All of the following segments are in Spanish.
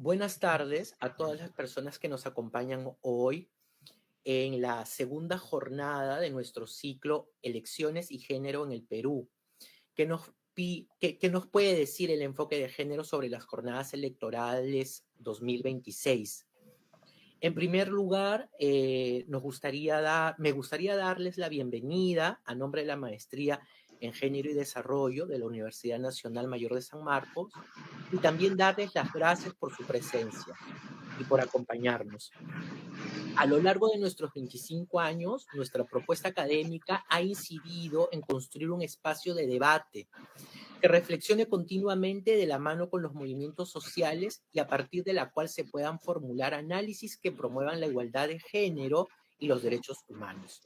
Buenas tardes a todas las personas que nos acompañan hoy en la segunda jornada de nuestro ciclo Elecciones y Género en el Perú. ¿Qué nos puede decir el enfoque de género sobre las jornadas electorales 2026? En primer lugar, me gustaría darles la bienvenida a nombre de la Maestría en Género y Desarrollo de la Universidad Nacional Mayor de San Marcos y también darles las gracias por su presencia y por acompañarnos. A lo largo de nuestros 25 años, nuestra propuesta académica ha incidido en construir un espacio de debate que reflexione continuamente de la mano con los movimientos sociales y a partir de la cual se puedan formular análisis que promuevan la igualdad de género y los derechos humanos.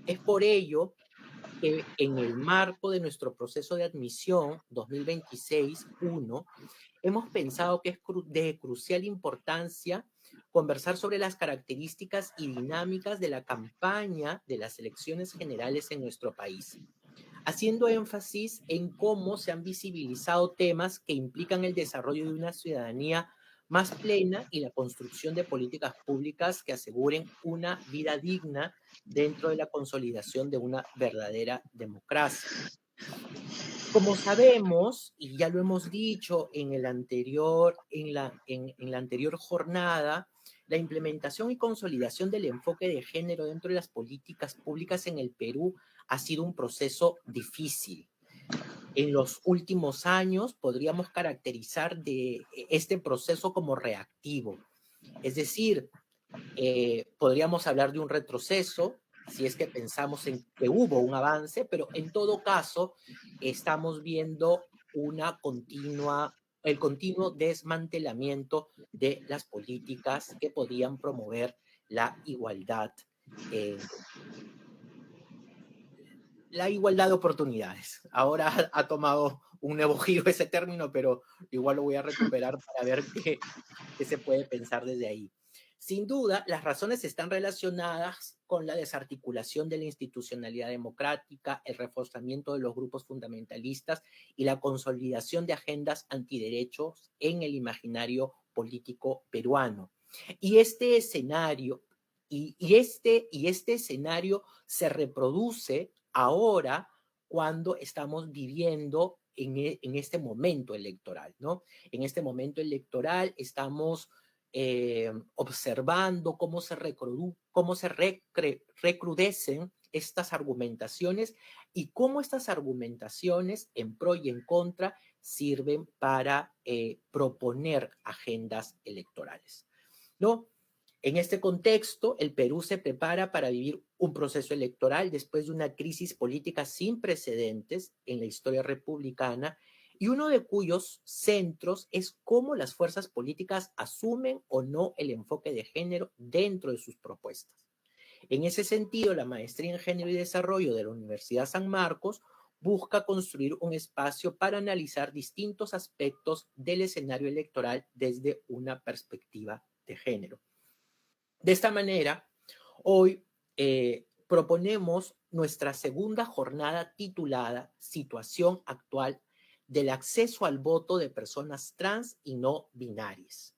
Es por ello que en el marco de nuestro proceso de admisión 2026-1, hemos pensado que es de crucial importancia conversar sobre las características y dinámicas de la campaña de las elecciones generales en nuestro país, haciendo énfasis en cómo se han visibilizado temas que implican el desarrollo de una ciudadanía más plena y la construcción de políticas públicas que aseguren una vida digna dentro de la consolidación de una verdadera democracia. Como sabemos, y ya lo hemos dicho en la anterior jornada, la implementación y consolidación del enfoque de género dentro de las políticas públicas en el Perú ha sido un proceso difícil. En los últimos años podríamos caracterizar este proceso como reactivo. Es decir, podríamos hablar de un retroceso si es que pensamos en que hubo un avance, pero en todo caso estamos viendo el continuo desmantelamiento de las políticas que podían promover la igualdad, eh, la igualdad de oportunidades. Ahora ha tomado un nuevo giro ese término, pero igual lo voy a recuperar para ver qué se puede pensar desde ahí. Sin duda, las razones están relacionadas con la desarticulación de la institucionalidad democrática, el reforzamiento de los grupos fundamentalistas y la consolidación de agendas antiderechos en el imaginario político peruano. Y este escenario, y este escenario se reproduce ahora cuando estamos viviendo en este momento electoral, ¿no? En este momento electoral estamos observando cómo se recrudecen estas argumentaciones y cómo estas argumentaciones en pro y en contra sirven para proponer agendas electorales, ¿no? En este contexto, el Perú se prepara para vivir un proceso electoral después de una crisis política sin precedentes en la historia republicana y uno de cuyos centros es cómo las fuerzas políticas asumen o no el enfoque de género dentro de sus propuestas. En ese sentido, la Maestría en Género y Desarrollo de la Universidad San Marcos busca construir un espacio para analizar distintos aspectos del escenario electoral desde una perspectiva de género. De esta manera, hoy proponemos nuestra segunda jornada titulada Situación actual del acceso al voto de personas trans y no binarias.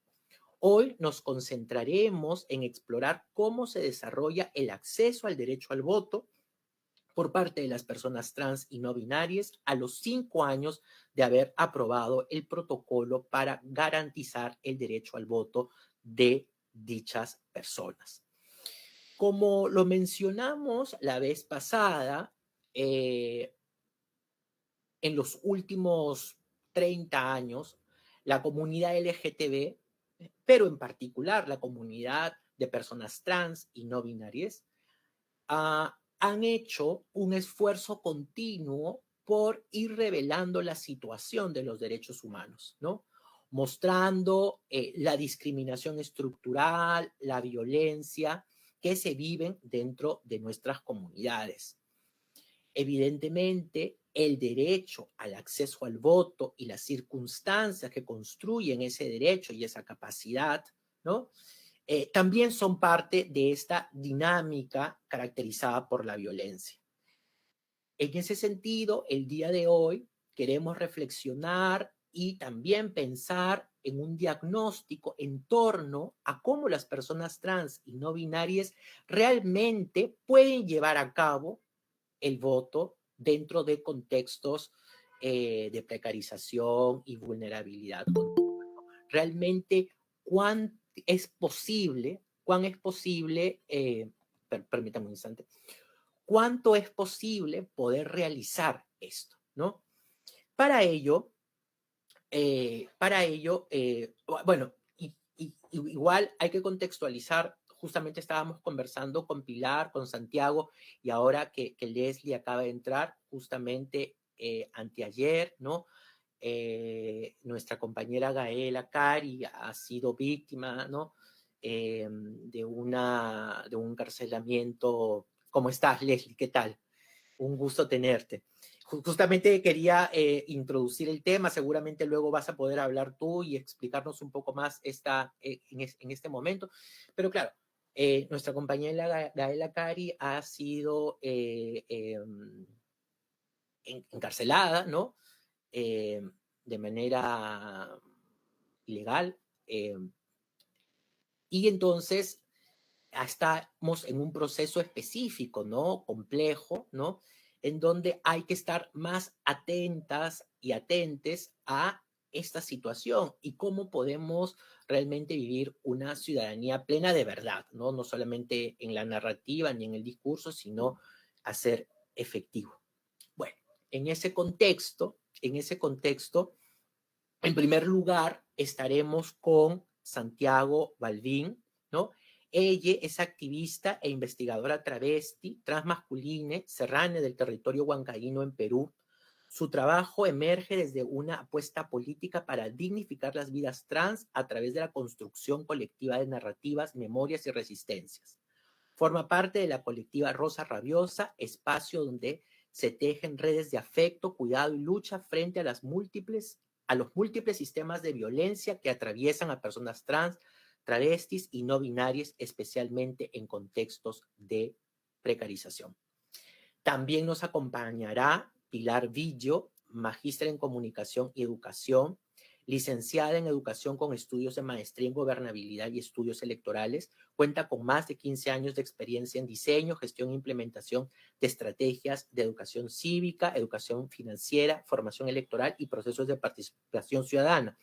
Hoy nos concentraremos en explorar cómo se desarrolla el acceso al derecho al voto por parte de las personas trans y no binarias a los 5 años de haber aprobado el protocolo para garantizar el derecho al voto de dichas personas. Como lo mencionamos la vez pasada, en los últimos 30 años, la comunidad LGTB, pero en particular la comunidad de personas trans y no binarias, han hecho un esfuerzo continuo por ir revelando la situación de los derechos humanos, ¿no? Mostrando la discriminación estructural, la violencia que se viven dentro de nuestras comunidades. Evidentemente, el derecho al acceso al voto y las circunstancias que construyen ese derecho y esa capacidad, ¿no? También son parte de esta dinámica caracterizada por la violencia. En ese sentido, el día de hoy queremos reflexionar y también pensar en un diagnóstico en torno a cómo las personas trans y no binarias realmente pueden llevar a cabo el voto dentro de contextos de precarización y vulnerabilidad. Realmente, ¿cuán es posible, permítame un instante, cuánto es posible poder realizar esto, ¿no? Para ello, bueno, igual hay que contextualizar. Justamente estábamos conversando con Pilar, con Santiago, y ahora que Leslie acaba de entrar, justamente anteayer, ¿no? Nuestra compañera Gaela Cari ha sido víctima, ¿no? De un encarcelamiento. ¿Cómo estás, Leslie? ¿Qué tal? Un gusto tenerte. Justamente quería introducir el tema, seguramente luego vas a poder hablar tú y explicarnos un poco más en este momento, pero claro, nuestra compañera Gaela Cari ha sido encarcelada, ¿no? De manera ilegal, y entonces estamos en un proceso específico, ¿no? Complejo, ¿no? En donde hay que estar más atentas y atentes a esta situación y cómo podemos realmente vivir una ciudadanía plena de verdad, ¿no? No solamente en la narrativa ni en el discurso, sino hacer efectivo. Bueno, en ese contexto, en primer lugar, estaremos con Santiago Balbín, ¿no? Ella es activista e investigadora travesti, transmasculine, serrana del territorio huancaíno en Perú. Su trabajo emerge desde una apuesta política para dignificar las vidas trans a través de la construcción colectiva de narrativas, memorias y resistencias. Forma parte de la colectiva Rosa Rabiosa, espacio donde se tejen redes de afecto, cuidado y lucha frente a los múltiples sistemas de violencia que atraviesan a personas trans, travestis y no binarias, especialmente en contextos de precarización. También nos acompañará Pilar Villo, magíster en Comunicación y Educación, licenciada en Educación con estudios de maestría en Gobernabilidad y Estudios Electorales. Cuenta con más de 15 años de experiencia en diseño, gestión e implementación de estrategias de educación cívica, educación financiera, formación electoral y procesos de participación ciudadana.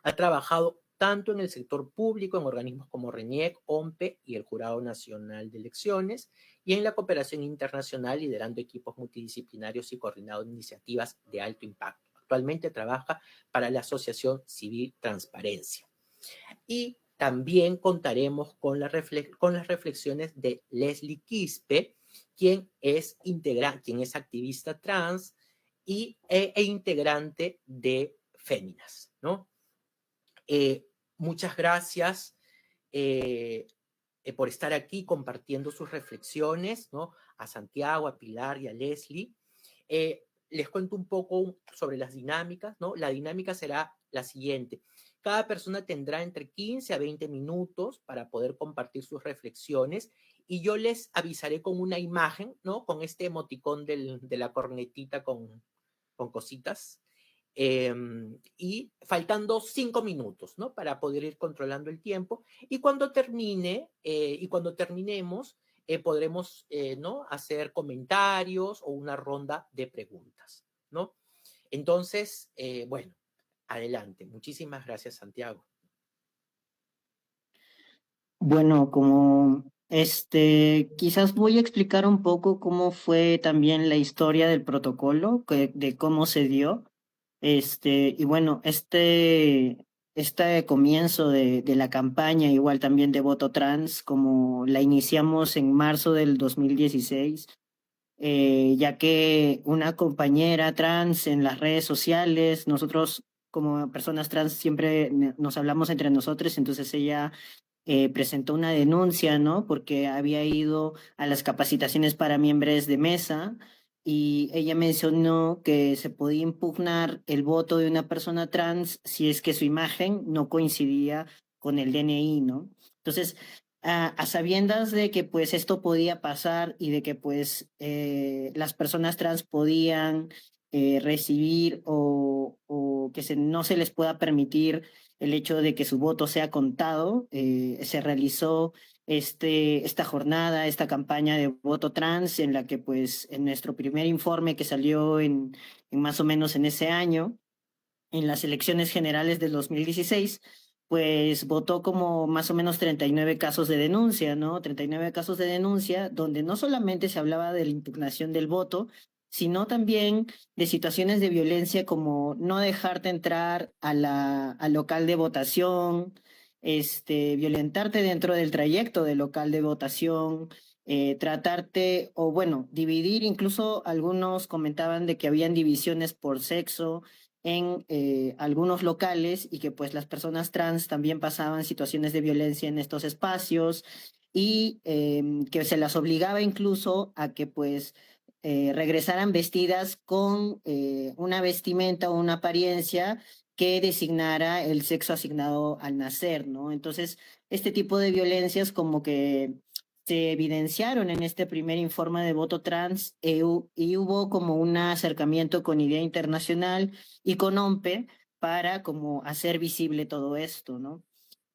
Ha trabajado tanto en el sector público, en organismos como RENIEC, OMPE y el Jurado Nacional de Elecciones, y en la cooperación internacional, liderando equipos multidisciplinarios y coordinando iniciativas de alto impacto. Actualmente trabaja para la Asociación Civil Transparencia. Y también contaremos con las reflexiones de Leslie Quispe, quien es activista trans e integrante de Féminas, ¿no? Muchas gracias por estar aquí compartiendo sus reflexiones, ¿no? A Santiago, a Pilar y a Leslie. Les cuento un poco sobre las dinámicas, ¿no? La dinámica será la siguiente. Cada persona tendrá entre 15 a 20 minutos para poder compartir sus reflexiones y yo les avisaré con una imagen, ¿no? Con este emoticón de la cornetita con cositas. Y faltando 5 minutos, ¿no? Para poder ir controlando el tiempo. Y cuando terminemos, podremos, ¿no? Hacer comentarios o una ronda de preguntas, ¿no? Entonces, bueno, adelante. Muchísimas gracias, Santiago. Bueno, quizás voy a explicar un poco cómo fue también la historia del protocolo, de cómo se dio. Y bueno, este comienzo de la campaña, igual también de voto trans, como la iniciamos en marzo del 2016, ya que una compañera trans en las redes sociales, nosotros como personas trans siempre nos hablamos entre nosotros, entonces ella presentó una denuncia, ¿no? Porque había ido a las capacitaciones para miembros de mesa y ella mencionó que se podía impugnar el voto de una persona trans si es que su imagen no coincidía con el DNI, ¿no? Entonces, a sabiendas de que pues esto podía pasar y de que pues las personas trans podían recibir o que no se les pueda permitir el hecho de que su voto sea contado. Se realizó esta jornada, esta campaña de voto trans, en la que pues en nuestro primer informe que salió en más o menos en ese año, en las elecciones generales del 2016, pues votó como más o menos 39 casos de denuncia, ¿no? 39 casos de denuncia, donde no solamente se hablaba de la impugnación del voto, sino también de situaciones de violencia como no dejarte entrar al local de votación, violentarte dentro del trayecto del local de votación, tratarte, o bueno, dividir, incluso algunos comentaban de que habían divisiones por sexo en algunos locales, y que pues las personas trans también pasaban situaciones de violencia en estos espacios, y que se las obligaba incluso a que pues regresaran vestidas con una vestimenta o una apariencia que designara el sexo asignado al nacer, ¿no? Entonces, este tipo de violencias como que se evidenciaron en este primer informe de voto trans, y hubo como un acercamiento con Idea Internacional y con OMPE para como hacer visible todo esto, ¿no?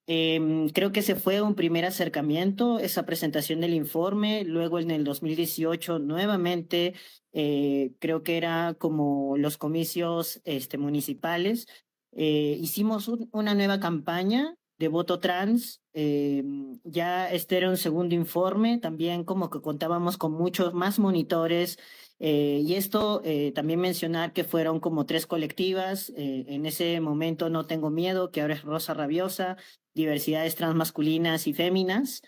Creo que ese fue un primer acercamiento, esa presentación del informe. Luego en el 2018 nuevamente, creo que era como los comicios municipales. Hicimos una nueva campaña de voto trans. Ya este era un segundo informe, también como que contábamos con muchos más monitores. Y esto también mencionar que fueron como tres colectivas. En ese momento No Tengo Miedo, que ahora es Rosa Rabiosa, diversidades transmasculinas y féminas.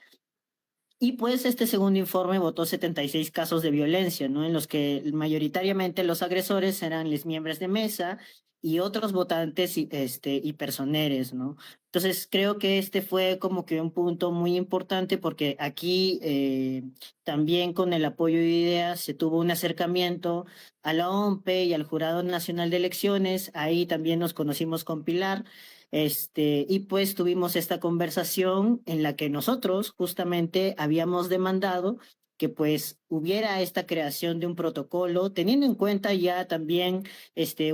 Y pues este segundo informe votó 76 casos de violencia, ¿no? En los que mayoritariamente los agresores eran los miembros de mesa y otros votantes y personeres, ¿no? Entonces creo que este fue como que un punto muy importante, porque aquí también con el apoyo de ideas se tuvo un acercamiento a la OMPE y al Jurado Nacional de Elecciones. Ahí también nos conocimos con Pilar. Y pues tuvimos esta conversación en la que nosotros justamente habíamos demandado que pues hubiera esta creación de un protocolo, teniendo en cuenta ya también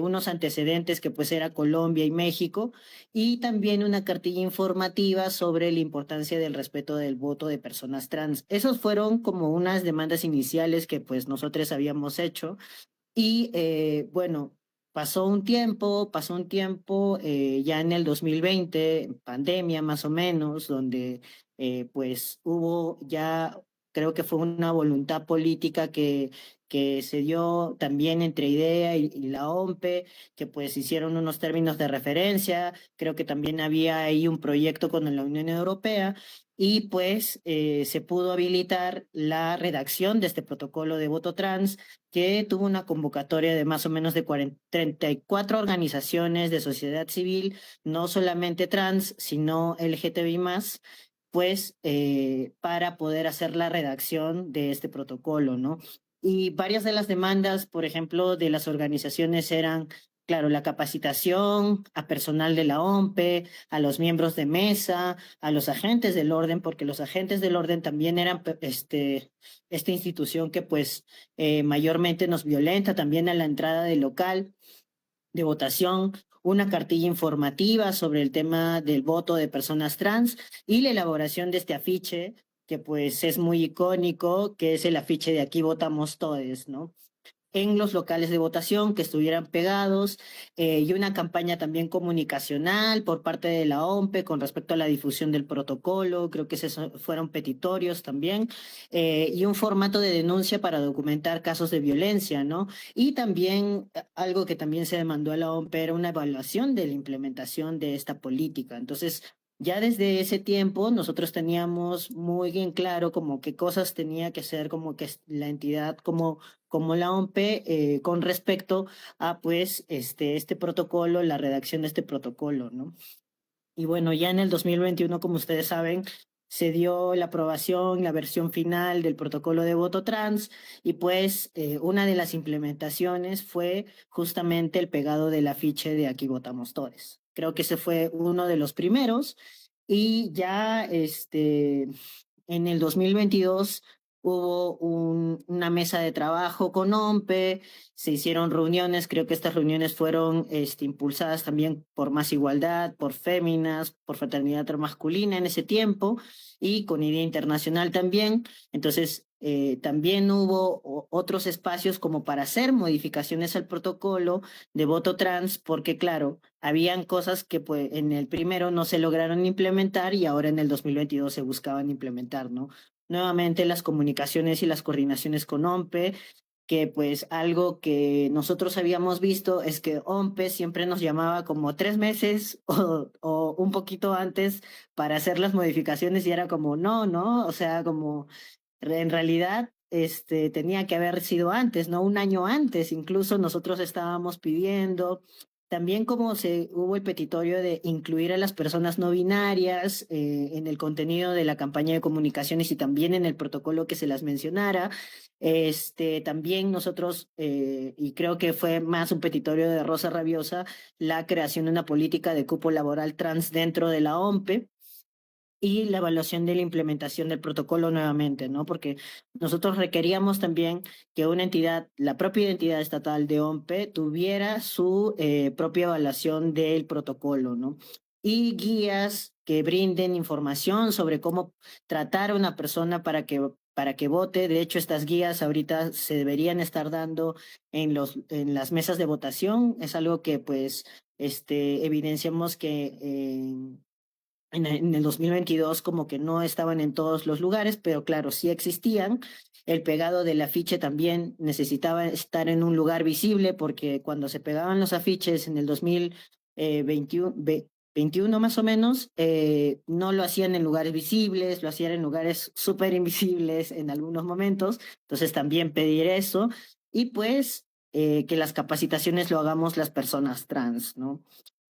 unos antecedentes que pues era Colombia y México, y también una cartilla informativa sobre la importancia del respeto del voto de personas trans. Esos fueron como unas demandas iniciales que pues nosotros habíamos hecho. Y bueno, pasó un tiempo, ya en el 2020, pandemia más o menos, donde pues hubo ya, creo que fue una voluntad política que se dio también entre IDEA y la OMPE, que pues hicieron unos términos de referencia. Creo que también había ahí un proyecto con la Unión Europea, y pues se pudo habilitar la redacción de este protocolo de voto trans, que tuvo una convocatoria de más o menos de 34 organizaciones de sociedad civil, no solamente trans, sino LGTBI+, pues para poder hacer la redacción de este protocolo, ¿no? Y varias de las demandas, por ejemplo, de las organizaciones eran, claro, la capacitación a personal de la OMPE, a los miembros de mesa, a los agentes del orden, porque los agentes del orden también eran esta institución que pues mayormente nos violenta también a la entrada del local de votación, una cartilla informativa sobre el tema del voto de personas trans, y la elaboración de este afiche, que pues es muy icónico, que es el afiche de Aquí Votamos Todes, ¿no? En los locales de votación que estuvieran pegados, y una campaña también comunicacional por parte de la OMPE con respecto a la difusión del protocolo. Creo que esos fueron petitorios también, y un formato de denuncia para documentar casos de violencia, ¿no? Y también algo que también se demandó a la OMPE era una evaluación de la implementación de esta política. Entonces, ya desde ese tiempo nosotros teníamos muy bien claro como qué cosas tenía que hacer como que la entidad como la OMPE, con respecto a pues este protocolo, la redacción de este protocolo, ¿no? Y bueno, ya en el 2021, como ustedes saben, se dio la aprobación, la versión final del protocolo de voto trans, y pues una de las implementaciones fue justamente el pegado del afiche de Aquí Votamos Todes. Creo que ese fue uno de los primeros, y ya en el 2022 hubo una mesa de trabajo con OMPE, se hicieron reuniones, creo que estas reuniones fueron impulsadas también por Más Igualdad, por Féminas, por Fraternidad Masculina en ese tiempo y con Idea Internacional también. Entonces, también hubo otros espacios como para hacer modificaciones al protocolo de voto trans, porque claro, habían cosas que pues, en el primero no se lograron implementar y ahora en el 2022 se buscaban implementar, ¿no? Nuevamente las comunicaciones y las coordinaciones con OMPE, que pues algo que nosotros habíamos visto es que OMPE siempre nos llamaba como 3 meses o un poquito antes para hacer las modificaciones y era como, no, no, o sea, como en realidad tenía que haber sido antes, ¿no? Un año antes, incluso nosotros estábamos pidiendo. También como se hubo el petitorio de incluir a las personas no binarias en el contenido de la campaña de comunicaciones y también en el protocolo que se las mencionara. También nosotros, y creo que fue más un petitorio de Rosa Rabiosa, la creación de una política de cupo laboral trans dentro de la OMPE y la evaluación de la implementación del protocolo nuevamente, ¿no? Porque nosotros requeríamos también que una entidad, la propia identidad estatal de OMPE, tuviera su propia evaluación del protocolo, ¿no? Y guías que brinden información sobre cómo tratar a una persona para que vote. De hecho, estas guías ahorita se deberían estar dando en las mesas de votación. Es algo que, pues, evidenciamos que en el 2022 como que no estaban en todos los lugares, pero claro, sí existían. El pegado del afiche también necesitaba estar en un lugar visible porque cuando se pegaban los afiches en el 2021 más o menos, no lo hacían en lugares visibles, lo hacían en lugares súper invisibles en algunos momentos. Entonces también pedir eso y pues que las capacitaciones lo hagamos las personas trans, ¿no?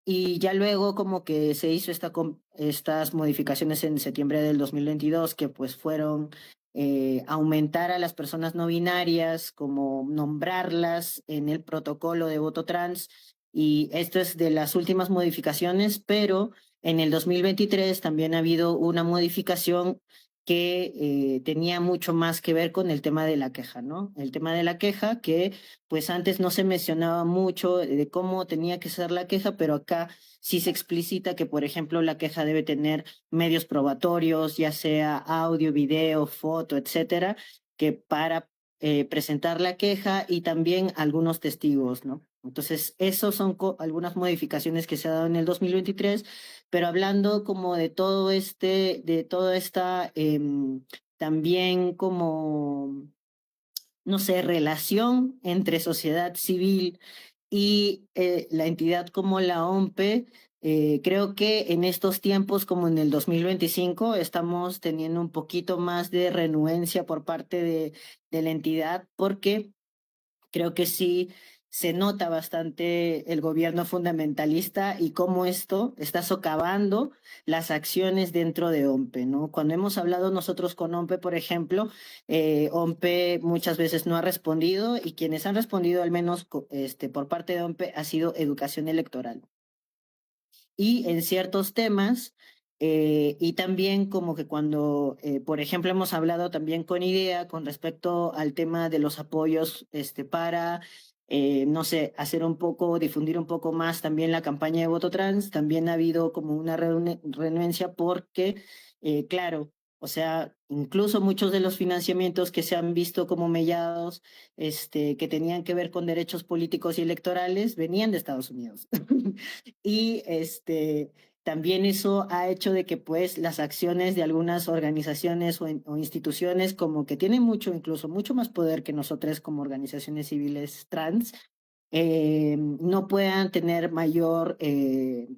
Y ya luego como que se hizo estas modificaciones en septiembre del 2022 que pues fueron aumentar a las personas no binarias, como nombrarlas en el protocolo de voto trans. Y esto es de las últimas modificaciones, pero en el 2023 también ha habido una modificación que tenía mucho más que ver con el tema de la queja, ¿no? El tema de la queja que pues antes no se mencionaba mucho de cómo tenía que ser la queja, pero acá sí se explicita que, por ejemplo, la queja debe tener medios probatorios, ya sea audio, video, foto, etcétera, que para presentar la queja y también algunos testigos, ¿no? Entonces, esos son algunas modificaciones que se ha dado en el 2023, pero hablando como de todo de toda esta también como no sé, relación entre sociedad civil y la entidad como la OMPE, creo que en estos tiempos, como en el 2025, estamos teniendo un poquito más de renuencia por parte de la entidad, porque creo que sí se nota bastante el gobierno fundamentalista y cómo esto está socavando las acciones dentro de OMPE, ¿no? Cuando hemos hablado nosotros con OMPE, por ejemplo, OMPE muchas veces no ha respondido y quienes han respondido, al menos por parte de OMPE, ha sido educación electoral. Y en ciertos temas, y también como que cuando, por ejemplo, hemos hablado también con IDEA con respecto al tema de los apoyos para, no sé, hacer un poco, difundir un poco más también la campaña de voto trans, también ha habido como una renuencia porque, claro, o sea, incluso muchos de los financiamientos que se han visto como mellados, que tenían que ver con derechos políticos y electorales, venían de Estados Unidos. Y también eso ha hecho de que pues las acciones de algunas organizaciones o instituciones como que tienen mucho, incluso mucho más poder que nosotros como organizaciones civiles trans, no puedan tener mayor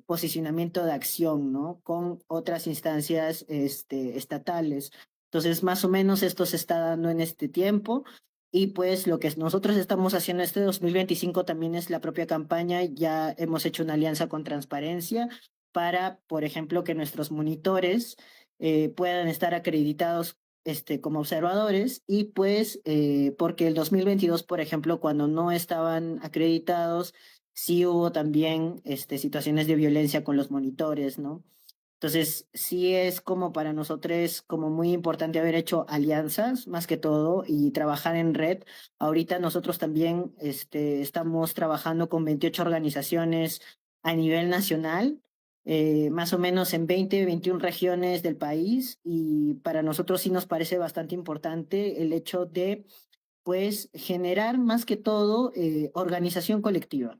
posicionamiento de acción, ¿no? Con otras instancias estatales. Entonces, más o menos esto se está dando en este tiempo. Y pues lo que nosotros estamos haciendo este 2025 también es la propia campaña. Ya hemos hecho una alianza con Transparencia para, por ejemplo, que nuestros monitores puedan estar acreditados como observadores y pues porque el 2022, por ejemplo, cuando no estaban acreditados, sí hubo también situaciones de violencia con los monitores, ¿no? Entonces, sí es como para nosotros como muy importante haber hecho alianzas, más que todo, y trabajar en red. Ahorita nosotros también estamos trabajando con 28 organizaciones a nivel nacional, más o menos en 20, 21 regiones del país, y para nosotros sí nos parece bastante importante el hecho de, pues, generar más que todo organización colectiva,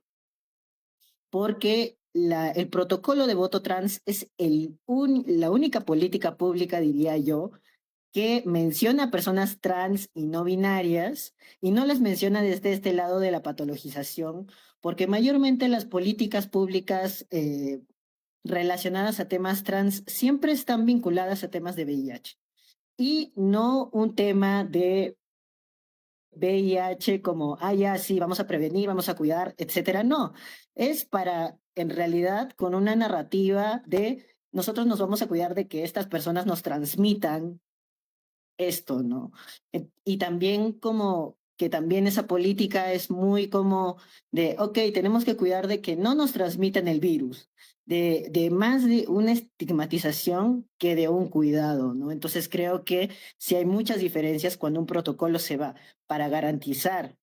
porque el protocolo de voto trans es la única política pública, diría yo, que menciona a personas trans y no binarias y no las menciona desde este lado de la patologización, porque mayormente las políticas públicas relacionadas a temas trans siempre están vinculadas a temas de VIH y no un tema de VIH como, ya, sí, vamos a prevenir, vamos a cuidar, etcétera. No, es para, en realidad, con una narrativa de nosotros nos vamos a cuidar de que estas personas nos transmitan esto, ¿no? Y también como que también esa política es muy como de, ok, tenemos que cuidar de que no nos transmitan el virus, de más de una estigmatización que de un cuidado, ¿no? Entonces creo que sí hay muchas diferencias cuando un protocolo se va para garantizar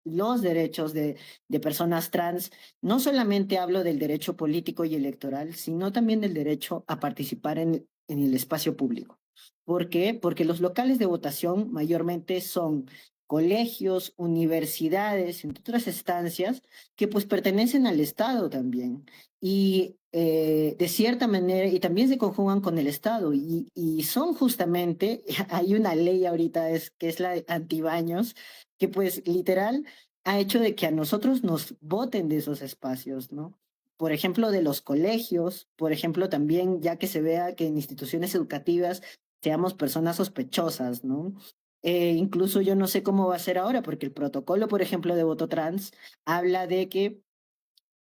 los derechos de personas trans. No solamente hablo del derecho político y electoral, sino también del derecho a participar en el espacio público. ¿Por qué? Porque los locales de votación mayormente son colegios, universidades, entre otras instancias, que pues pertenecen al Estado también. Y de cierta manera, y también se conjugan con el Estado, y son justamente, hay una ley ahorita que es la de antibaños, que pues literal ha hecho de que a nosotros nos voten de esos espacios, ¿no? Por ejemplo, de los colegios, por ejemplo, también ya que se vea que en instituciones educativas seamos personas sospechosas, ¿no? Incluso yo no sé cómo va a ser ahora, porque el protocolo, por ejemplo, de voto trans habla de que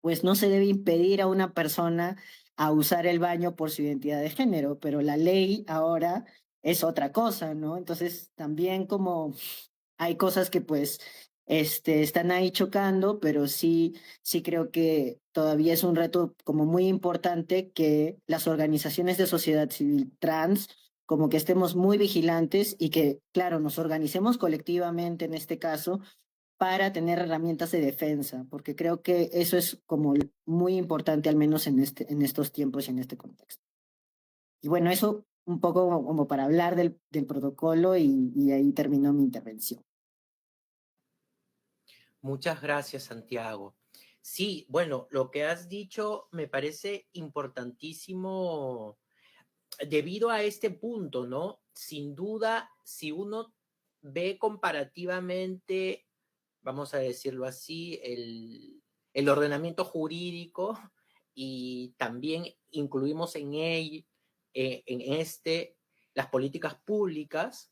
pues no se debe impedir a una persona a usar el baño por su identidad de género, pero la ley ahora es otra cosa, ¿no? Entonces, también como hay cosas que pues están ahí chocando, pero sí, sí creo que todavía es un reto como muy importante que las organizaciones de sociedad civil trans como que estemos muy vigilantes y que, claro, nos organicemos colectivamente en este caso para tener herramientas de defensa, porque creo que eso es como muy importante, al menos en estos tiempos y en este contexto. Y bueno, eso un poco como para hablar del protocolo y ahí terminó mi intervención. Muchas gracias, Santiago. Sí, bueno, lo que has dicho me parece importantísimo debido a este punto, ¿no? Sin duda, si uno ve comparativamente, vamos a decirlo así, el ordenamiento jurídico y también incluimos en él, en las políticas públicas,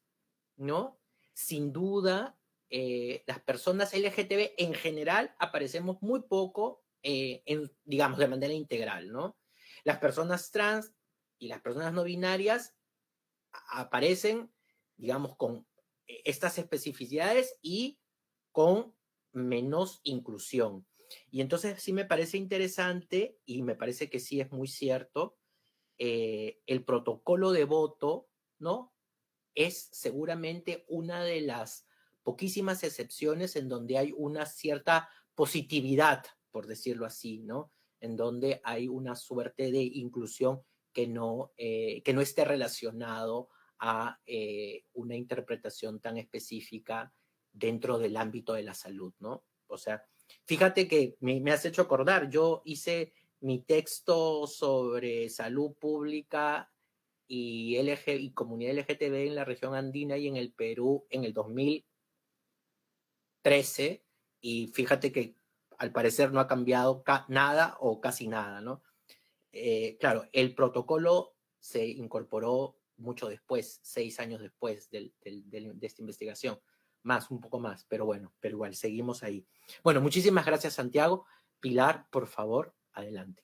¿no? Sin duda, las personas LGTB en general aparecemos muy poco, digamos, de manera integral, ¿no? Las personas trans y las personas no binarias aparecen, digamos, con estas especificidades y con menos inclusión. Y entonces sí me parece interesante y me parece que sí es muy cierto, el protocolo de voto, ¿no? Es seguramente una de las poquísimas excepciones en donde hay una cierta positividad, por decirlo así, ¿no? En donde hay una suerte de inclusión que no esté relacionado a una interpretación tan específica dentro del ámbito de la salud, ¿no? O sea, fíjate que me has hecho acordar, yo hice mi texto sobre salud pública y comunidad LGTB en la región andina y en el Perú en el 2013, y fíjate que al parecer no ha cambiado nada o casi nada, ¿no? Claro, el protocolo se incorporó mucho después, 6 años después de esta investigación, más, un poco más, pero bueno, pero igual, seguimos ahí. Bueno, muchísimas gracias, Santiago. Pilar, por favor, adelante.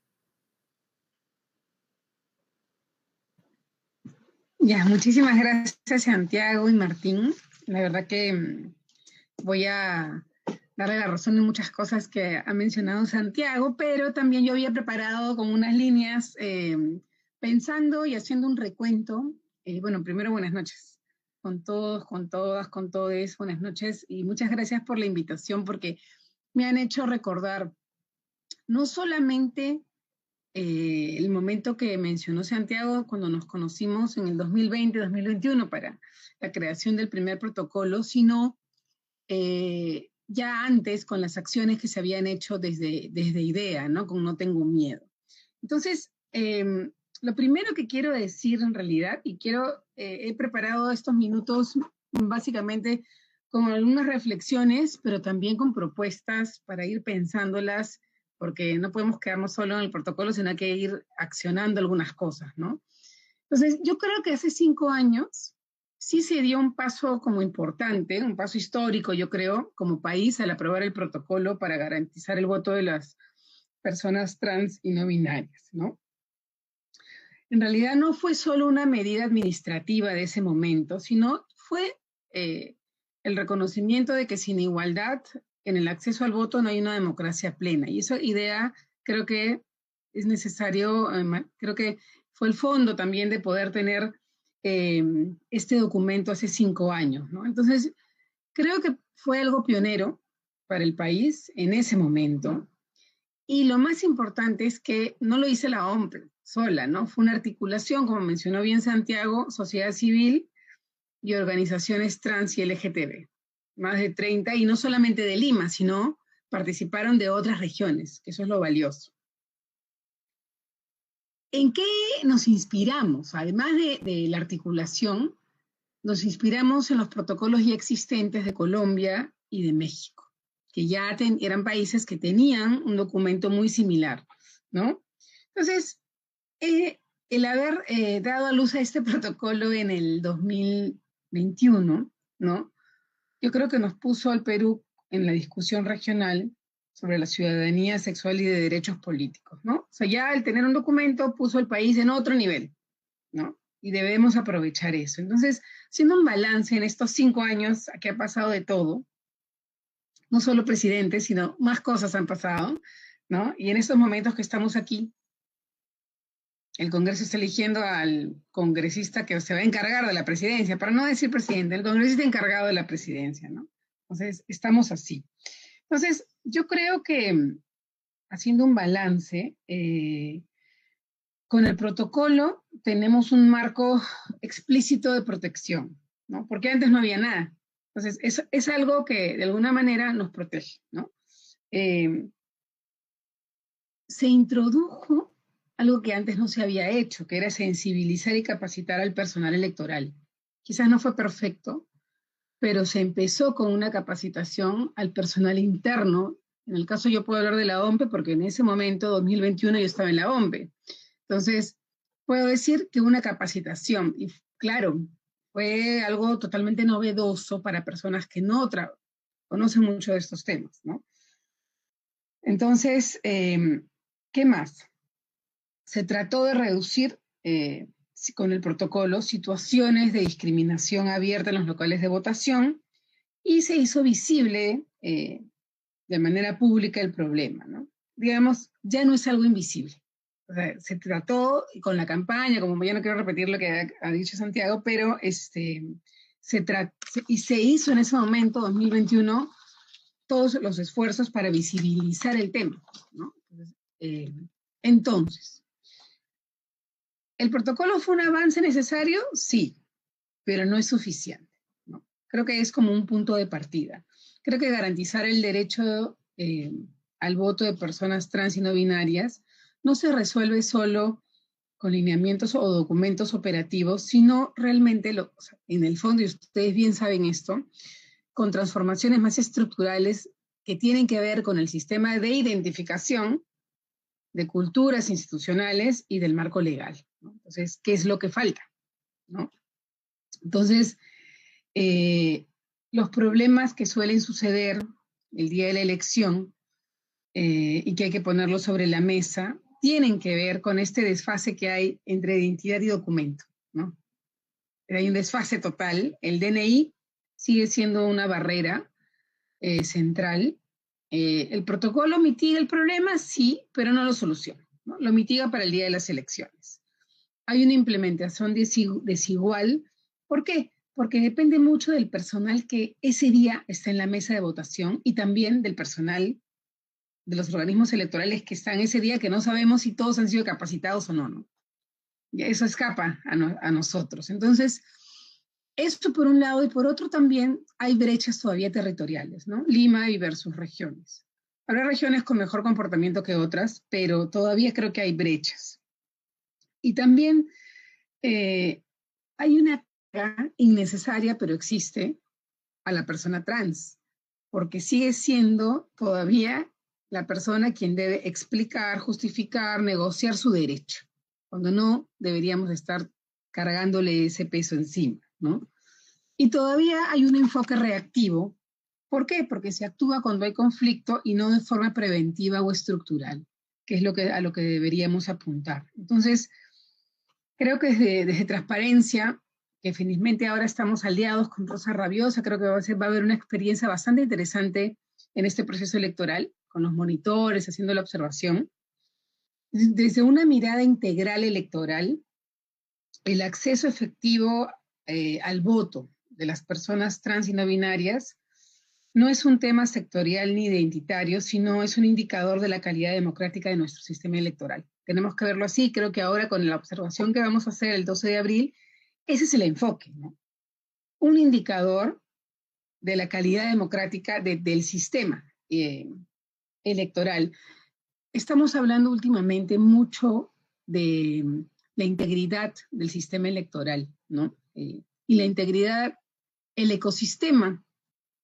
Ya, muchísimas gracias Santiago y Martín. La verdad que voy a darle la razón en muchas cosas que ha mencionado Santiago, pero también yo había preparado con unas líneas pensando y haciendo un recuento, bueno, primero buenas noches con todos, con todas, con todes, buenas noches y muchas gracias por la invitación porque me han hecho recordar no solamente el momento que mencionó Santiago cuando nos conocimos en el 2020-2021 para la creación del primer protocolo, sino ya antes con las acciones que se habían hecho desde IDEA, ¿no? Con No Tengo Miedo. Entonces, lo primero que quiero decir en realidad, y he preparado estos minutos básicamente con algunas reflexiones, pero también con propuestas para ir pensándolas, porque no podemos quedarnos solo en el protocolo, sino que ir accionando algunas cosas, ¿no? Entonces, yo creo que hace 5 años sí se dio un paso como importante, un paso histórico, yo creo, como país al aprobar el protocolo para garantizar el voto de las personas trans y no binarias, ¿no? En realidad no fue solo una medida administrativa de ese momento, sino fue el reconocimiento de que sin igualdad en el acceso al voto no hay una democracia plena. Y esa idea creo que es necesario, creo que fue el fondo también de poder tener este documento hace 5 años, ¿no? Entonces, creo que fue algo pionero para el país en ese momento. Y lo más importante es que no lo hice la OMP sola, ¿no? Fue una articulación, como mencionó bien Santiago, sociedad civil y organizaciones trans y LGTB. Más de 30, y no solamente de Lima, sino participaron de otras regiones, que eso es lo valioso. ¿En qué nos inspiramos? Además de la articulación, nos inspiramos en los protocolos ya existentes de Colombia y de México, que ya eran países que tenían un documento muy similar, ¿no? Entonces, el haber dado a luz a este protocolo en el 2021, ¿no? Yo creo que nos puso al Perú en la discusión regional sobre la ciudadanía sexual y de derechos políticos, ¿no? O sea, ya al tener un documento puso al país en otro nivel, ¿no? Y debemos aprovechar eso. Entonces, haciendo un balance en estos 5 años que ha pasado de todo, no solo presidentes, sino más cosas han pasado, ¿no? Y en estos momentos que estamos aquí, el Congreso está eligiendo al congresista que se va a encargar de la presidencia, para no decir presidente, el congresista encargado de la presidencia, ¿no? Entonces, estamos así. Entonces, yo creo que haciendo un balance, con el protocolo tenemos un marco explícito de protección, ¿no? Porque antes no había nada. Entonces, es algo que de alguna manera nos protege, ¿no? Se introdujo algo que antes no se había hecho, que era sensibilizar y capacitar al personal electoral. Quizás no fue perfecto, pero se empezó con una capacitación al personal interno. En el caso yo puedo hablar de la OMPE porque en ese momento, 2021, yo estaba en la OMPE. Entonces, puedo decir que una capacitación, y claro, fue algo totalmente novedoso para personas que no conocen mucho de estos temas, ¿no? Entonces, ¿qué más? Se trató de reducir con el protocolo situaciones de discriminación abierta en los locales de votación y se hizo visible de manera pública el problema, ¿no? Digamos, ya no es algo invisible. O sea, se trató con la campaña, como ya no quiero repetir lo que ha dicho Santiago, pero y se hizo en ese momento, 2021, todos los esfuerzos para visibilizar el tema, ¿no? Entonces, ¿el protocolo fue un avance necesario? Sí, pero no es suficiente, ¿no? Creo que es como un punto de partida. Creo que garantizar el derecho al voto de personas trans y no binarias no se resuelve solo con lineamientos o documentos operativos, sino realmente, o sea, en el fondo, y ustedes bien saben esto, con transformaciones más estructurales que tienen que ver con el sistema de identificación de culturas institucionales y del marco legal, ¿no? Entonces, ¿qué es lo que falta? ¿No? Entonces, los problemas que suelen suceder el día de la elección y que hay que ponerlo sobre la mesa, tienen que ver con este desfase que hay entre identidad y documento, ¿no? Hay un desfase total. El DNI sigue siendo una barrera central. ¿El protocolo mitiga el problema? Sí, pero no lo soluciona, ¿no? Lo mitiga para el día de las elecciones. hay una implementación desigual. ¿Por qué? Porque depende mucho del personal que ese día está en la mesa de votación y también del personal de los organismos electorales que están ese día, que no sabemos si todos han sido capacitados o no, ¿no? Y eso escapa a nosotros. Entonces, esto por un lado, y por otro también hay brechas todavía territoriales, ¿no? Lima y versus regiones. Habrá regiones con mejor comportamiento que otras, pero todavía creo que hay brechas. Y también hay una carga innecesaria, pero existe, a la persona trans, porque sigue siendo todavía la persona quien debe explicar, justificar, negociar su derecho, cuando no deberíamos estar cargándole ese peso encima, ¿no? Y todavía hay un enfoque reactivo. ¿Por qué? Porque se actúa cuando hay conflicto y no de forma preventiva o estructural, que es a lo que deberíamos apuntar. Entonces, creo que desde Transparencia, que felizmente ahora estamos aliados con Rosa Rabiosa, creo que va a haber una experiencia bastante interesante en este proceso electoral, con los monitores, haciendo la observación. Desde una mirada integral electoral, el acceso efectivo al voto de las personas trans y no binarias no es un tema sectorial ni identitario, sino es un indicador de la calidad democrática de nuestro sistema electoral. Tenemos que verlo así. Creo que ahora con la observación que vamos a hacer el 12 de abril, ese es el enfoque, ¿no? Un indicador de la calidad democrática del sistema electoral. Estamos hablando últimamente mucho de la integridad del sistema electoral, ¿no? Y la integridad, el ecosistema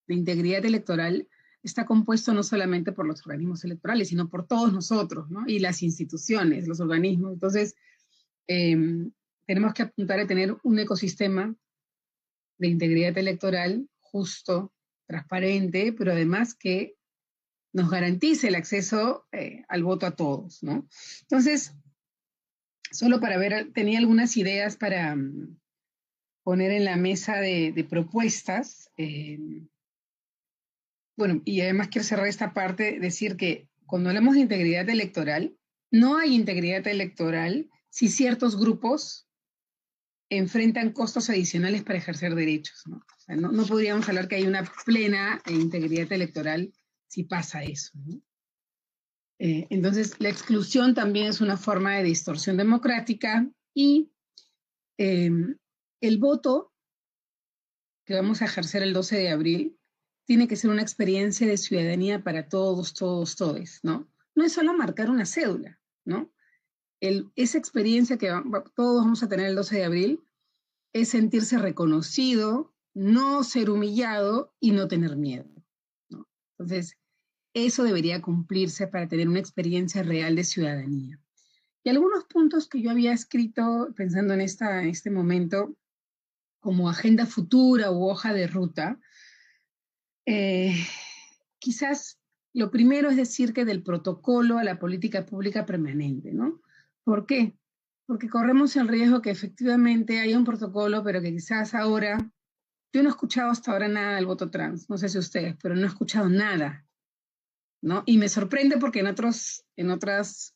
de integridad electoral está compuesto no solamente por los organismos electorales, sino por todos nosotros, ¿no? Y las instituciones, los organismos. Entonces, tenemos que apuntar a tener un ecosistema de integridad electoral justo, transparente, pero además que nos garantice el acceso al voto a todos, ¿no? Entonces, solo para ver, tenía algunas ideas para poner en la mesa de propuestas. Bueno, y además quiero cerrar esta parte, decir que cuando hablamos de integridad electoral, no hay integridad electoral si ciertos grupos enfrentan costos adicionales para ejercer derechos, ¿no? O sea, no podríamos hablar que hay una plena integridad electoral si pasa eso, ¿no? Entonces, la exclusión también es una forma de distorsión democrática y el voto que vamos a ejercer el 12 de abril tiene que ser una experiencia de ciudadanía para todos, todes, ¿no? No es solo marcar una cédula, ¿no? Esa experiencia que todos vamos a tener el 12 de abril es sentirse reconocido, no ser humillado y no tener miedo, ¿no? Entonces, eso debería cumplirse para tener una experiencia real de ciudadanía. Y algunos puntos que yo había escrito pensando en este momento como agenda futura u hoja de ruta, quizás lo primero es decir que del protocolo a la política pública permanente, ¿no? ¿Por qué? Porque corremos el riesgo que efectivamente haya un protocolo, pero que quizás ahora, yo no he escuchado hasta ahora nada del voto trans, no sé si ustedes, pero no he escuchado nada, ¿no? Y me sorprende porque en otros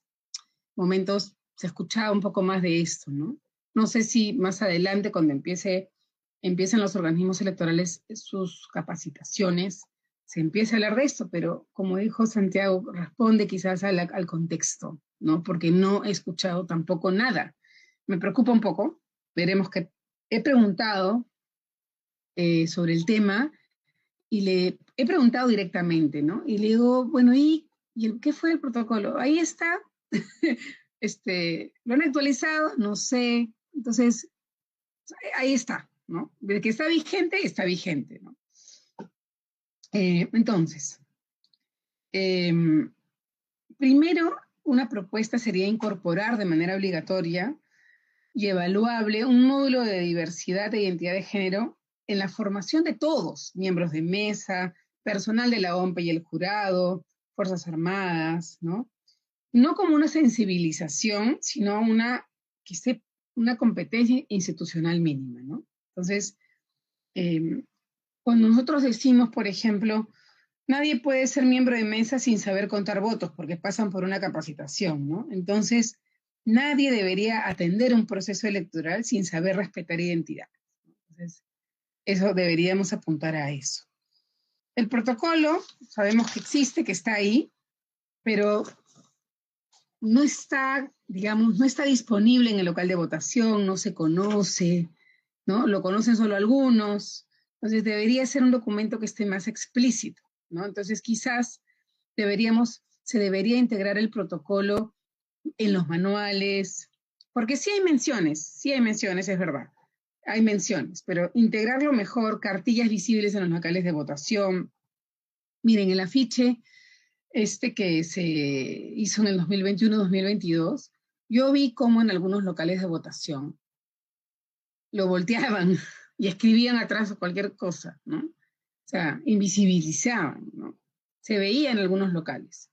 momentos se escuchaba un poco más de esto, ¿no? No sé si más adelante, cuando empiecen los organismos electorales sus capacitaciones, se empiece a hablar de esto, pero como dijo Santiago, responde quizás al contexto, ¿no? Porque no he escuchado tampoco nada. Me preocupa un poco, veremos que he preguntado sobre el tema y le he preguntado directamente, ¿no? Y le digo, bueno, ¿y qué fue el protocolo? Ahí está, ¿lo han actualizado? No sé. Entonces, ahí está, ¿no? De que está vigente, ¿no? Entonces, primero, una propuesta sería incorporar de manera obligatoria y evaluable un módulo de diversidad e identidad de género en la formación de todos, miembros de mesa, personal de la OMPE y el jurado, Fuerzas Armadas, ¿no? No como una sensibilización, sino una competencia institucional mínima, ¿no? Entonces, cuando nosotros decimos, por ejemplo, nadie puede ser miembro de mesa sin saber contar votos, porque pasan por una capacitación, ¿no? Entonces, nadie debería atender un proceso electoral sin saber respetar identidades. Entonces, eso deberíamos apuntar a eso. El protocolo, sabemos que existe, que está ahí, pero no está, digamos, no está disponible en el local de votación, no se conoce, ¿no? Lo conocen solo algunos. Entonces debería ser un documento que esté más explícito, ¿no? Entonces quizás se debería integrar el protocolo en los manuales, porque sí hay menciones, es verdad, hay menciones, pero integrarlo mejor, cartillas visibles en los locales de votación. Miren, el afiche que se hizo en el 2021-2022, yo vi cómo en algunos locales de votación lo volteaban y escribían atrás cualquier cosa, ¿no? O sea, invisibilizaban, ¿no? Se veía en algunos locales.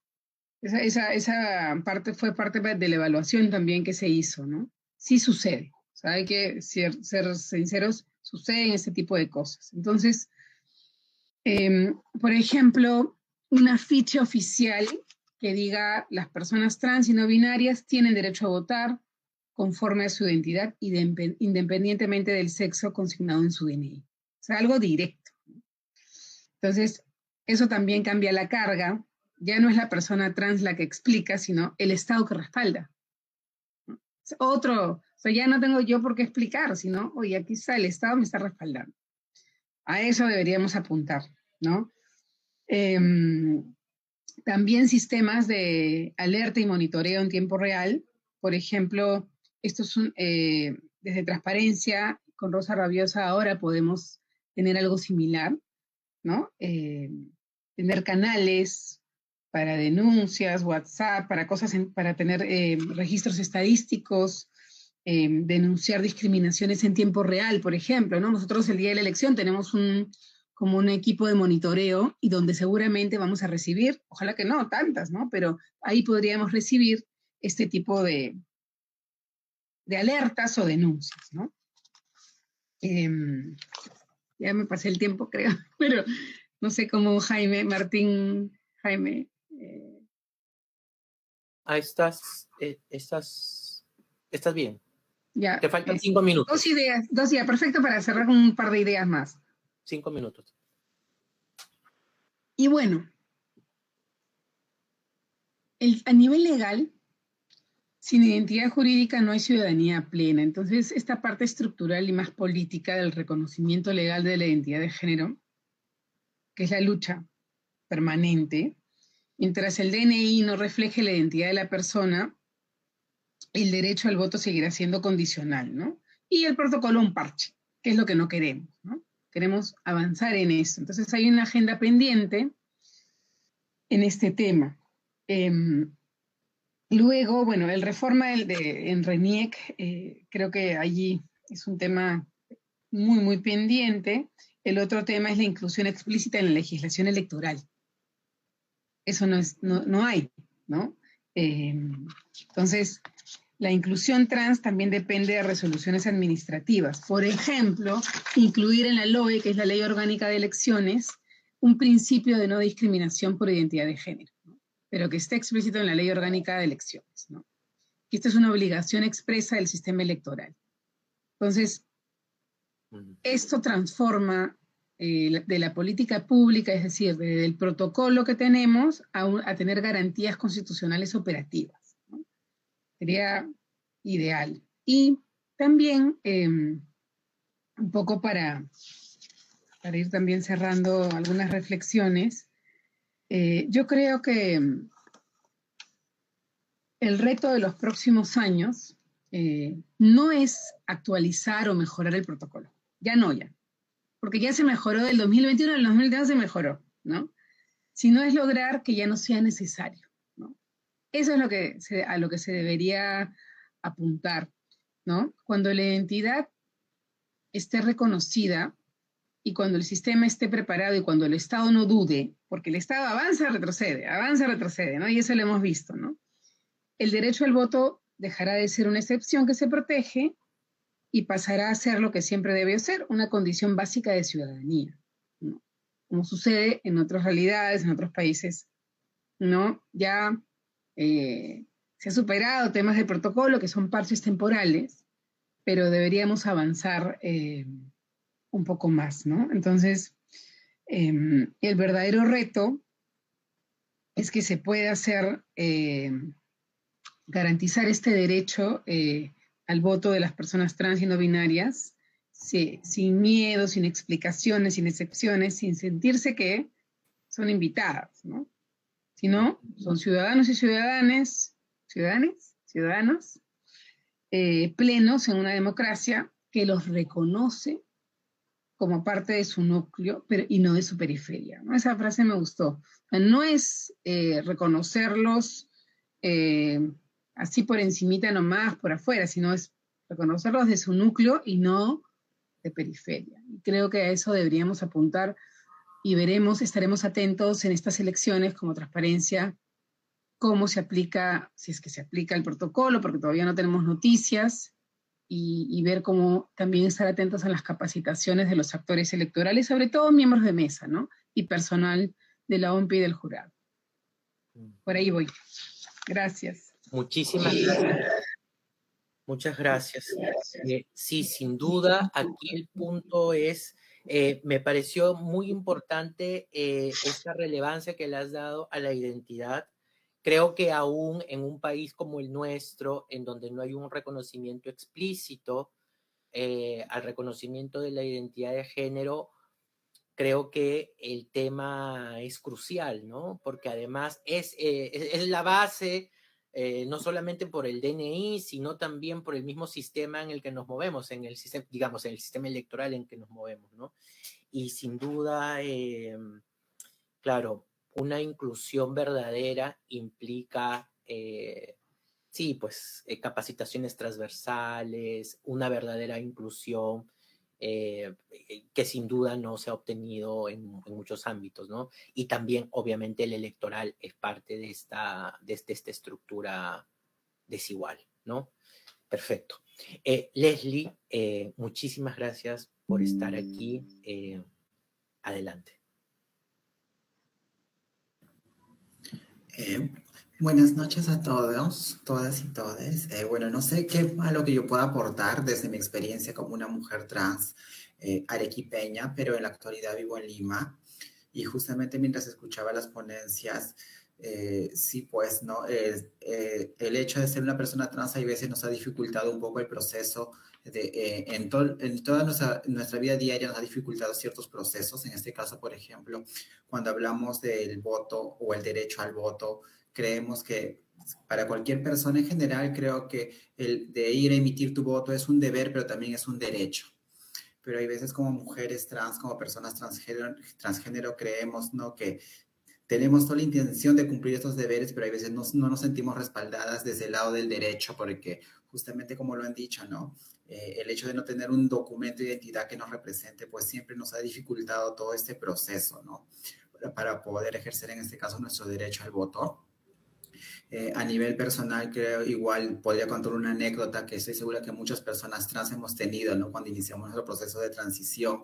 Esa parte fue parte de la evaluación también que se hizo, ¿no? Sí sucede. O sea, hay que ser sinceros, suceden ese tipo de cosas. Entonces, por ejemplo, una ficha oficial que diga las personas trans y no binarias tienen derecho a votar conforme a su identidad, independientemente del sexo consignado en su DNI. O sea, algo directo. Entonces, eso también cambia la carga. Ya no es la persona trans la que explica, sino el Estado que respalda. O sea, ya no tengo yo por qué explicar, sino, oye, aquí está, el Estado me está respaldando. A eso deberíamos apuntar, ¿no? También sistemas de alerta y monitoreo en tiempo real. Por ejemplo, desde Transparencia, con Rosa Rabiosa ahora podemos tener algo similar, ¿no? Tener canales para denuncias, WhatsApp, para tener registros estadísticos, denunciar discriminaciones en tiempo real, por ejemplo, ¿no? Nosotros el día de la elección tenemos como un equipo de monitoreo y donde seguramente vamos a recibir, ojalá que no, tantas, ¿no? Pero ahí podríamos recibir este tipo de alertas o denuncias, ¿no? Ya me pasé el tiempo, creo, pero no sé cómo Jaime. Estás bien. Ya, Te faltan 5 minutos. dos ideas, perfecto para cerrar con un par de ideas más. 5 minutos. Y bueno, a nivel legal, sin identidad jurídica no hay ciudadanía plena. Entonces, esta parte estructural y más política del reconocimiento legal de la identidad de género, que es la lucha permanente, mientras el DNI no refleje la identidad de la persona, el derecho al voto seguirá siendo condicional, ¿no? Y el protocolo un parche, que es lo que no queremos, ¿no? Queremos avanzar en eso. Entonces hay una agenda pendiente en este tema. Luego, bueno, el reforma en RENIEC, creo que allí es un tema muy, muy pendiente. El otro tema es la inclusión explícita en la legislación electoral. Eso no hay, ¿no? Entonces, la inclusión trans también depende de resoluciones administrativas. Por ejemplo, incluir en la LOE, que es la Ley Orgánica de Elecciones, un principio de no discriminación por identidad de género, ¿no? Pero que esté explícito en la Ley Orgánica de Elecciones, ¿no? Y esta es una obligación expresa del sistema electoral. Entonces, esto transforma de la política pública, es decir, del protocolo que tenemos, a tener garantías constitucionales operativas, ¿no? Sería ideal. Y también, un poco para ir también cerrando algunas reflexiones, yo creo que el reto de los próximos años no es actualizar o mejorar el protocolo. Ya no, ya. Porque ya se mejoró del 2021 al 2022 se mejoró, ¿no? Sino es lograr que ya no sea necesario, ¿no? Eso es a lo que se debería apuntar, ¿no? Cuando la identidad esté reconocida y cuando el sistema esté preparado y cuando el Estado no dude, porque el Estado avanza, retrocede, ¿no? Y eso lo hemos visto, ¿no? El derecho al voto dejará de ser una excepción que se protege y pasará a ser lo que siempre debe ser, una condición básica de ciudadanía, ¿no? Como sucede en otras realidades, en otros países, ¿no? Ya se ha superado temas de protocolo que son parches temporales, pero deberíamos avanzar un poco más, ¿no? Entonces, el verdadero reto es que se pueda hacer, garantizar este derecho al voto de las personas trans y no binarias, sin miedo, sin explicaciones, sin excepciones, sin sentirse que son invitadas, ¿no? Sino son ciudadanos y ciudadanos, plenos en una democracia que los reconoce como parte de su núcleo y no de su periferia, ¿no? Esa frase me gustó. O sea, no es reconocerlos así por encimita nomás, por afuera, sino es reconocerlos de su núcleo y no de periferia. Y creo que a eso deberíamos apuntar y estaremos atentos en estas elecciones como transparencia, cómo se aplica, si es que se aplica el protocolo, porque todavía no tenemos noticias, y ver cómo también estar atentos a las capacitaciones de los actores electorales, sobre todo miembros de mesa, ¿no? Y personal de la OMP y del jurado. Por ahí voy. Gracias. Muchísimas gracias. Muchas gracias. Sí, sin duda, aquí el punto es, me pareció muy importante esta relevancia que le has dado a la identidad. Creo que aún en un país como el nuestro, en donde no hay un reconocimiento explícito al reconocimiento de la identidad de género, creo que el tema es crucial, ¿no? Porque además es la base, no solamente por el DNI, sino también por el mismo sistema en el que nos movemos, en el sistema, digamos, en el sistema electoral en que nos movemos, ¿no? Y sin duda, claro, una inclusión verdadera implica, sí, pues capacitaciones transversales, una verdadera inclusión que sin duda no se ha obtenido en muchos ámbitos, ¿no? Y también, obviamente, el electoral es parte de esta estructura desigual, ¿no? Perfecto. Leslie, muchísimas gracias por estar aquí. Adelante. Buenas noches a todos, todas y todes. Bueno, no sé qué malo que yo pueda aportar desde mi experiencia como una mujer trans arequipeña, pero en la actualidad vivo en Lima. Y justamente mientras escuchaba las ponencias, sí, pues, ¿no? El hecho de ser una persona trans a veces nos ha dificultado un poco el proceso en toda nuestra vida diaria nos ha dificultado ciertos procesos. En este caso, por ejemplo, cuando hablamos del voto o el derecho al voto, creemos que para cualquier persona en general, creo que el de ir a emitir tu voto es un deber, pero también es un derecho. Pero hay veces como mujeres trans, como personas transgénero creemos, ¿no? Que tenemos toda la intención de cumplir estos deberes, pero hay veces no nos sentimos respaldadas desde el lado del derecho, porque justamente como lo han dicho, ¿no? El hecho de no tener un documento de identidad que nos represente, pues siempre nos ha dificultado todo este proceso, ¿no? Para poder ejercer en este caso nuestro derecho al voto. A nivel personal, creo igual podría contar una anécdota que estoy segura que muchas personas trans hemos tenido, ¿no? Cuando iniciamos nuestro proceso de transición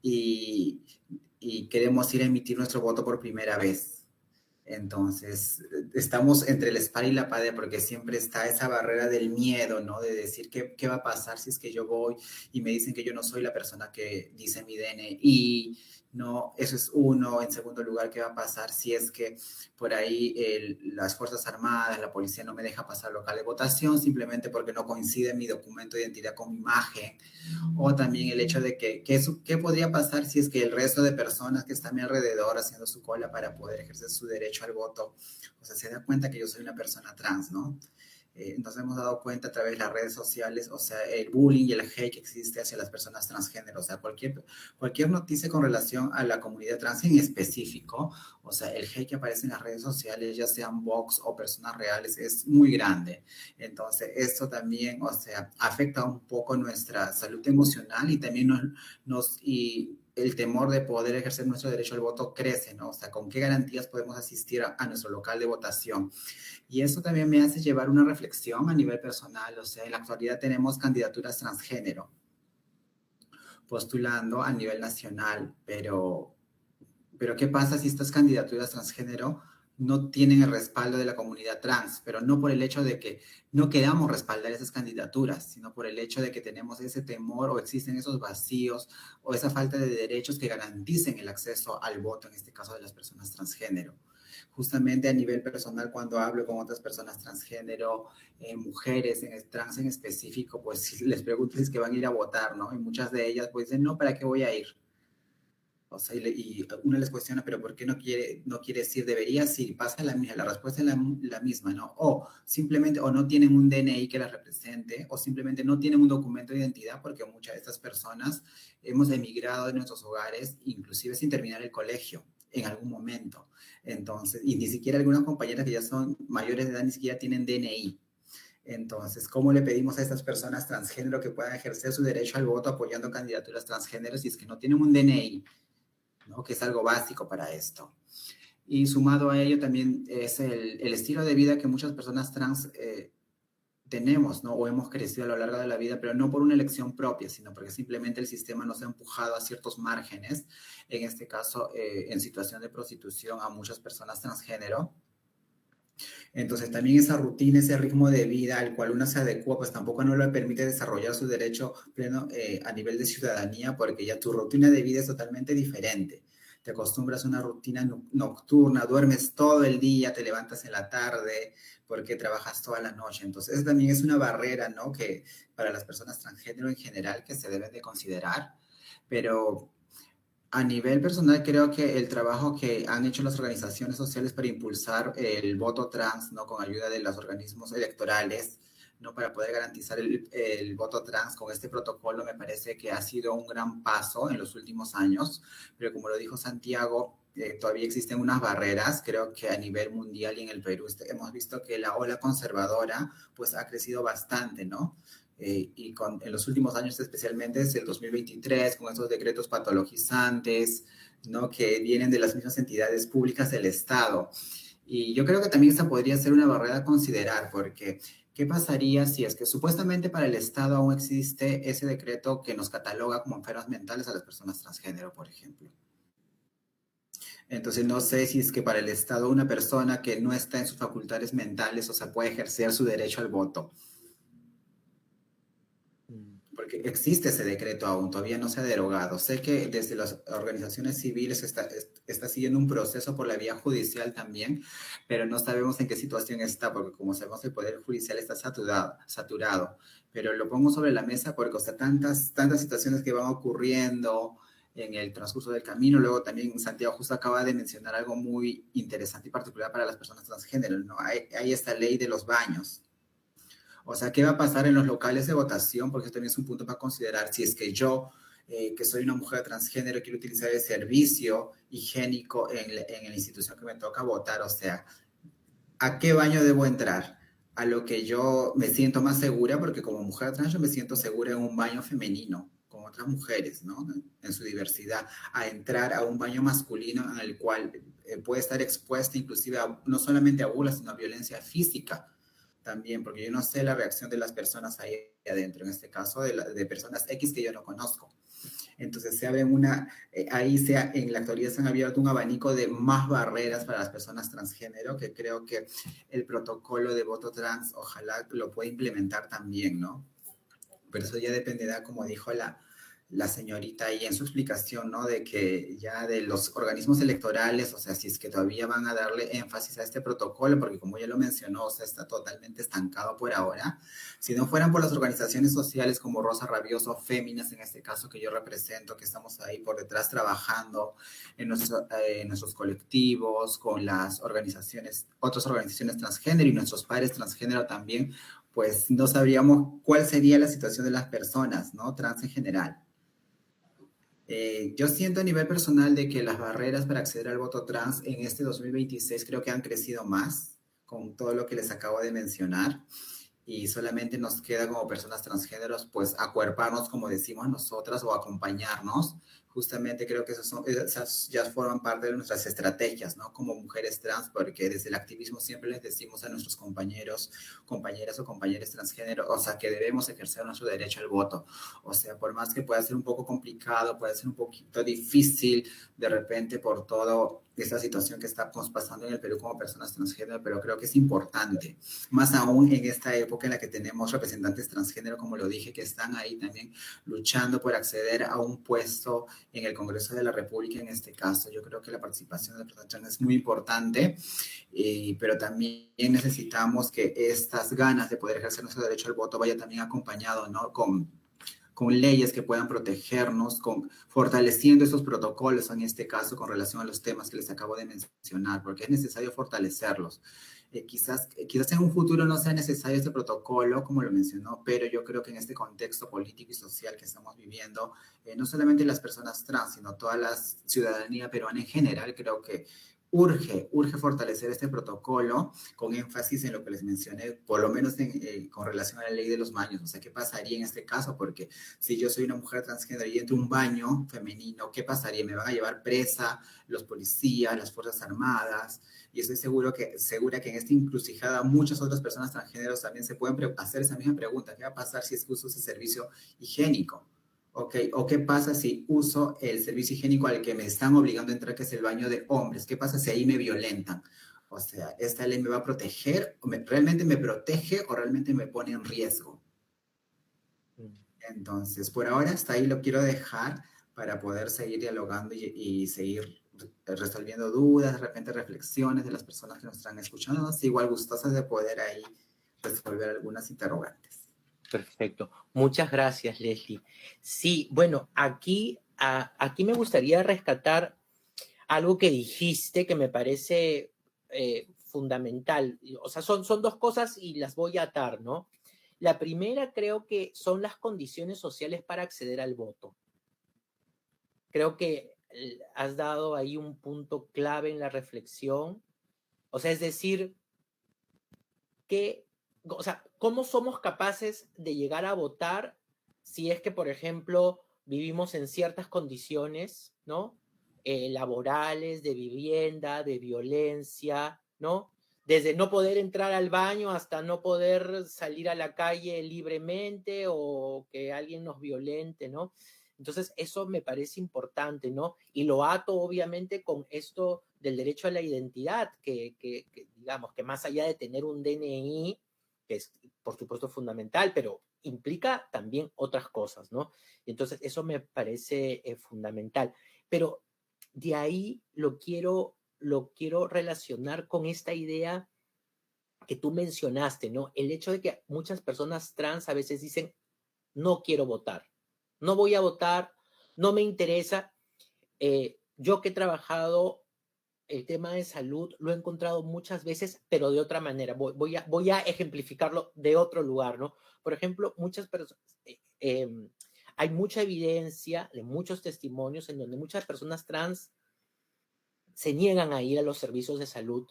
y queremos ir a emitir nuestro voto por primera vez. Entonces, estamos entre la espada y la pared porque siempre está esa barrera del miedo, ¿no? De decir, ¿qué va a pasar si es que yo voy y me dicen que yo no soy la persona que dice mi DNI? No, eso es uno. En segundo lugar, ¿qué va a pasar si es que por ahí las Fuerzas Armadas, la policía no me deja pasar al local de votación simplemente porque no coincide mi documento de identidad con mi imagen? O también el hecho de ¿qué podría pasar si es que el resto de personas que están a mi alrededor haciendo su cola para poder ejercer su derecho al voto, o sea, se da cuenta que yo soy una persona trans, ¿no? Nos hemos dado cuenta a través de las redes sociales, o sea, el bullying y el hate que existe hacia las personas transgénero, o sea, cualquier noticia con relación a la comunidad trans en específico, o sea, el hate que aparece en las redes sociales, ya sean bots o personas reales, es muy grande. Entonces, esto también, o sea, afecta un poco nuestra salud emocional y también y el temor de poder ejercer nuestro derecho al voto crece, ¿no? O sea, ¿con qué garantías podemos asistir a nuestro local de votación? Y eso también me hace llevar una reflexión a nivel personal. O sea, en la actualidad tenemos candidaturas transgénero postulando a nivel nacional, pero ¿qué pasa si estas candidaturas transgénero no tienen el respaldo de la comunidad trans, pero no por el hecho de que no queramos respaldar esas candidaturas, sino por el hecho de que tenemos ese temor o existen esos vacíos o esa falta de derechos que garanticen el acceso al voto, en este caso de las personas transgénero. Justamente a nivel personal, cuando hablo con otras personas transgénero, mujeres trans en específico, pues les pregunto si es que van a ir a votar, ¿no? Y muchas de ellas pues dicen, no, ¿para qué voy a ir? O sea, y uno les cuestiona, pero ¿por qué no quiere decir debería? Sí, pasa la respuesta es la misma, ¿no? O simplemente, o no tienen un DNI que las represente, o simplemente no tienen un documento de identidad, porque muchas de estas personas hemos emigrado de nuestros hogares, inclusive sin terminar el colegio, en algún momento. Entonces, y ni siquiera algunas compañeras que ya son mayores de edad ni siquiera tienen DNI. Entonces, ¿cómo le pedimos a estas personas transgénero que puedan ejercer su derecho al voto apoyando candidaturas transgénero si es que no tienen un DNI? ¿No? Que es algo básico para esto. Y sumado a ello también es el estilo de vida que muchas personas trans tenemos, ¿no? O hemos crecido a lo largo de la vida, pero no por una elección propia, sino porque simplemente el sistema nos ha empujado a ciertos márgenes, en este caso, en situación de prostitución a muchas personas transgénero. Entonces también esa rutina, ese ritmo de vida al cual uno se adecua, pues tampoco no le permite desarrollar su derecho pleno a nivel de ciudadanía, porque ya tu rutina de vida es totalmente diferente. Te acostumbras a una rutina nocturna, duermes todo el día, te levantas en la tarde, porque trabajas toda la noche. Entonces también es una barrera, ¿no? Que para las personas transgénero en general que se deben de considerar, pero a nivel personal, creo que el trabajo que han hecho las organizaciones sociales para impulsar el voto trans, ¿no? Con ayuda de los organismos electorales, ¿no? Para poder garantizar el voto trans con este protocolo, me parece que ha sido un gran paso en los últimos años, pero como lo dijo Santiago, todavía existen unas barreras. Creo que a nivel mundial y en el Perú hemos visto que la ola conservadora pues ha crecido bastante, ¿no? En los últimos años, especialmente desde el 2023, con esos decretos patologizantes, ¿no? Que vienen de las mismas entidades públicas del Estado. Y yo creo que también esa podría ser una barrera a considerar, porque ¿qué pasaría si es que supuestamente para el Estado aún existe ese decreto que nos cataloga como enfermas mentales a las personas transgénero, por ejemplo? Entonces, no sé si es que para el Estado una persona que no está en sus facultades mentales, o sea, puede ejercer su derecho al voto. Porque existe ese decreto aún, todavía no se ha derogado. Sé que desde las organizaciones civiles está siguiendo un proceso por la vía judicial también, pero no sabemos en qué situación está, porque como sabemos el Poder Judicial está saturado. Pero lo pongo sobre la mesa porque, o sea, tantas situaciones que van ocurriendo en el transcurso del camino. Luego también Santiago justo acaba de mencionar algo muy interesante y particular para las personas transgénero, ¿no? Hay esta ley de los baños. O sea, ¿qué va a pasar en los locales de votación? Porque eso también es un punto para considerar. Si es que yo, que soy una mujer transgénero, quiero utilizar el servicio higiénico en la institución que me toca votar, o sea, ¿a qué baño debo entrar? A lo que yo me siento más segura, porque como mujer trans yo me siento segura en un baño femenino, con otras mujeres, ¿no? En su diversidad, a entrar a un baño masculino en el cual puede estar expuesta inclusive no solamente a burlas, sino a violencia física también, porque yo no sé la reacción de las personas ahí adentro, en este caso de personas X que yo no conozco. Entonces se abre en la actualidad se han abierto un abanico de más barreras para las personas transgénero, que creo que el protocolo de voto trans ojalá lo pueda implementar también, ¿no? Pero eso ya dependerá, como dijo la señorita ahí en su explicación, ¿no? De que ya de los organismos electorales, o sea, si es que todavía van a darle énfasis a este protocolo, porque como ya lo mencionó, o sea, está totalmente estancado por ahora. Si no fueran por las organizaciones sociales como Rosa Rabioso, Féminas, en este caso que yo represento, que estamos ahí por detrás trabajando en nuestros colectivos, con las otras organizaciones transgénero y nuestros pares transgénero también, pues no sabríamos cuál sería la situación de las personas, ¿no? Trans en general. Yo siento a nivel personal de que las barreras para acceder al voto trans en este 2026 creo que han crecido más con todo lo que les acabo de mencionar, y solamente nos queda como personas transgéneros pues acuerparnos, como decimos nosotras, o acompañarnos justamente creo que esas ya forman parte de nuestras estrategias, ¿no? Como mujeres trans, porque desde el activismo siempre les decimos a nuestros compañeros, compañeras o compañeros transgénero, o sea, que debemos ejercer nuestro derecho al voto. O sea, por más que pueda ser un poco complicado, puede ser un poquito difícil de repente por toda esta situación que estamos pasando en el Perú como personas transgénero, pero creo que es importante, más aún en esta época en la que tenemos representantes transgénero, como lo dije, que están ahí también luchando por acceder a un puesto en el Congreso de la República en este caso. Yo creo que la participación de personas trans es muy importante, pero también necesitamos que estas ganas de poder ejercer nuestro derecho al voto vaya también acompañado, ¿no? Con leyes que puedan protegernos, fortaleciendo esos protocolos, en este caso, con relación a los temas que les acabo de mencionar, porque es necesario fortalecerlos. Quizás en un futuro no sea necesario este protocolo, como lo mencionó, pero yo creo que en este contexto político y social que estamos viviendo, no solamente las personas trans, sino toda la ciudadanía peruana en general, creo que urge fortalecer este protocolo con énfasis en lo que les mencioné, por lo menos con relación a la ley de los baños. O sea, ¿qué pasaría en este caso? Porque si yo soy una mujer transgénero y entro a un baño femenino, ¿qué pasaría? ¿Me van a llevar presa los policías, las Fuerzas Armadas? Y estoy segura que en esta encrucijada muchas otras personas transgéneros también se pueden hacer esa misma pregunta. ¿Qué va a pasar si es que uso ese servicio higiénico? Okay. ¿O qué pasa si uso el servicio higiénico al que me están obligando a entrar, que es el baño de hombres? ¿Qué pasa si ahí me violentan? O sea, ¿esta ley me va a proteger? ¿Realmente me protege o realmente me pone en riesgo? Entonces, por ahora hasta ahí lo quiero dejar para poder seguir dialogando y seguir resolviendo dudas, de repente reflexiones de las personas que nos están escuchando. Igual gustosas de poder ahí resolver algunas interrogantes. Perfecto. Muchas gracias, Leslie. Sí, bueno, aquí me gustaría rescatar algo que dijiste que me parece fundamental. O sea, son dos cosas y las voy a atar, ¿no? La primera creo que son las condiciones sociales para acceder al voto. Creo que has dado ahí un punto clave en la reflexión. O sea, es decir, ¿cómo somos capaces de llegar a votar si es que, por ejemplo, vivimos en ciertas condiciones, ¿no? Laborales, de vivienda, de violencia, ¿no? Desde no poder entrar al baño hasta no poder salir a la calle libremente o que alguien nos violente, ¿no? Entonces, eso me parece importante, ¿no? Y lo ato, obviamente, con esto del derecho a la identidad, que digamos, que más allá de tener un DNI, que es, por supuesto, fundamental, pero implica también otras cosas, ¿no? Entonces, eso me parece fundamental. Pero de ahí lo quiero relacionar con esta idea que tú mencionaste, ¿no? El hecho de que muchas personas trans a veces dicen, no quiero votar, no voy a votar, no me interesa. Yo que he trabajado el tema de salud, lo he encontrado muchas veces, pero de otra manera. Voy a ejemplificarlo de otro lugar, ¿no? Por ejemplo, muchas personas, hay mucha evidencia de muchos testimonios en donde muchas personas trans se niegan a ir a los servicios de salud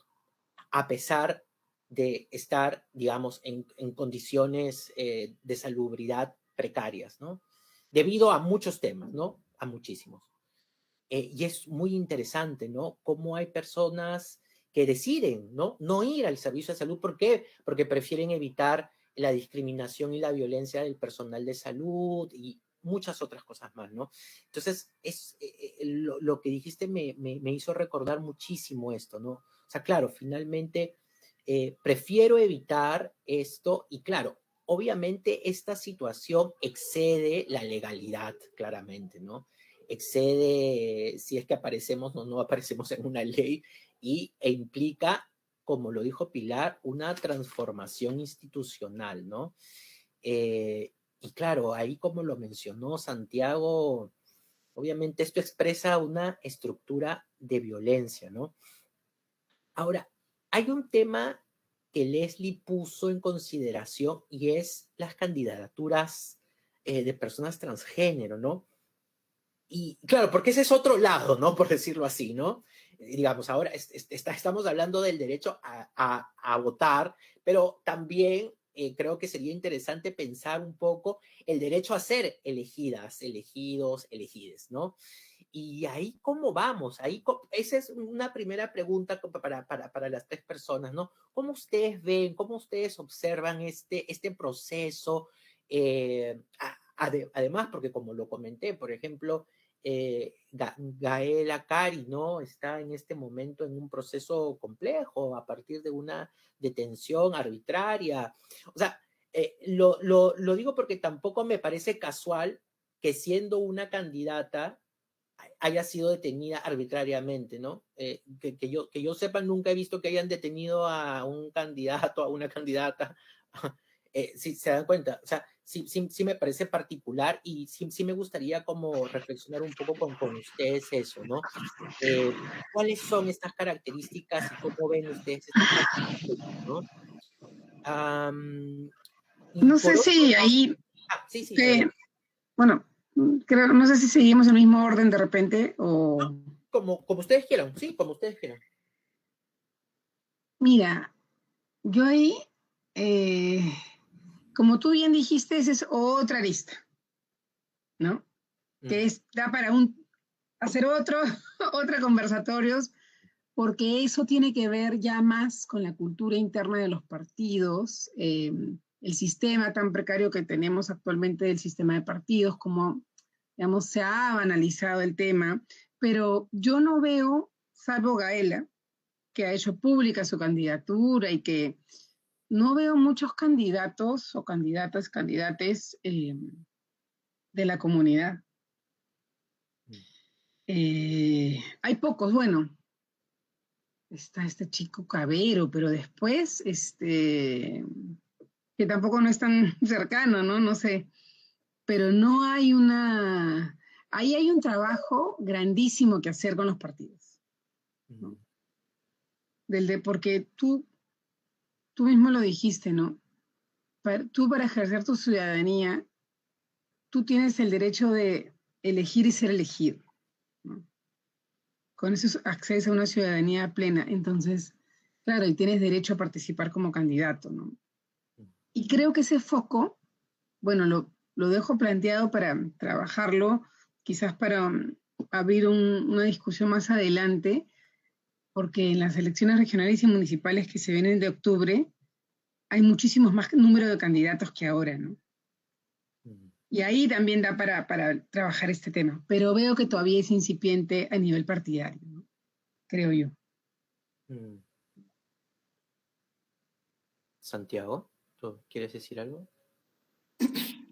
a pesar de estar, digamos, en condiciones de salubridad precarias, ¿no? Debido a muchos temas, ¿no? A muchísimos. Y es muy interesante, ¿no? Cómo hay personas que deciden, ¿no? No ir al servicio de salud. ¿Por qué? Porque prefieren evitar la discriminación y la violencia del personal de salud y muchas otras cosas más, ¿no? Entonces, lo que dijiste me hizo recordar muchísimo esto, ¿no? O sea, claro, finalmente prefiero evitar esto y claro, obviamente esta situación excede la legalidad, claramente, ¿no? Excede si es que aparecemos o no aparecemos en una ley e implica, como lo dijo Pilar, una transformación institucional, ¿no? Y claro, ahí como lo mencionó Santiago, obviamente esto expresa una estructura de violencia, ¿no? Ahora, hay un tema que Leslie puso en consideración y es las candidaturas de personas transgénero, ¿no? Y claro, porque ese es otro lado, ¿no? Por decirlo así, ¿no? Digamos, ahora estamos hablando del derecho a votar, pero también creo que sería interesante pensar un poco el derecho a ser elegidas, elegidos, elegides, ¿no? y ahí, ¿cómo vamos? Esa es una primera pregunta para las tres personas, ¿no? ¿Cómo ustedes ven, cómo ustedes observan este proceso? Además, porque como lo comenté, por ejemplo, Gaela Cari, ¿no? Está en este momento en un proceso complejo a partir de una detención arbitraria. O sea, lo digo porque tampoco me parece casual que siendo una candidata haya sido detenida arbitrariamente, ¿no? Que yo sepa, nunca he visto que hayan detenido a un candidato, a una candidata. Si se dan cuenta, o sea, sí me parece particular y sí me gustaría como reflexionar un poco con ustedes eso, ¿no? ¿Cuáles son estas características y cómo ven ustedes estas características, ¿no? Y No por sé otro si lado, ahí, sí, adelante. bueno, creo, no sé si seguimos el mismo orden de repente o... Como ustedes quieran, sí, como ustedes quieran. Mira, yo ahí, como tú bien dijiste, esa es otra lista, ¿no? Que da para hacer otra conversatorios, porque eso tiene que ver ya más con la cultura interna de los partidos, el sistema tan precario que tenemos actualmente del sistema de partidos, como, digamos, se ha analizado el tema, pero yo no veo, salvo Gaela, que ha hecho pública su candidatura y que no veo muchos candidatos o candidates de la comunidad. Hay pocos, bueno, está este chico Cabero, pero después, que tampoco no es tan cercano, ¿no? No sé, pero no hay ahí hay un trabajo grandísimo que hacer con los partidos, ¿no? Porque tú mismo lo dijiste, ¿no? Tú para ejercer tu ciudadanía, tú tienes el derecho de elegir y ser elegido, ¿no? Con eso accedes a una ciudadanía plena. Entonces, claro, y tienes derecho a participar como candidato, ¿no? Y creo que ese foco, bueno, lo dejo planteado para trabajarlo, quizás para abrir una discusión más adelante, porque en las elecciones regionales y municipales que se vienen de octubre, hay muchísimos más número de candidatos que ahora, ¿no? Y ahí también da para trabajar este tema, pero veo que todavía es incipiente a nivel partidario, ¿no? Creo yo. Santiago, ¿tú quieres decir algo?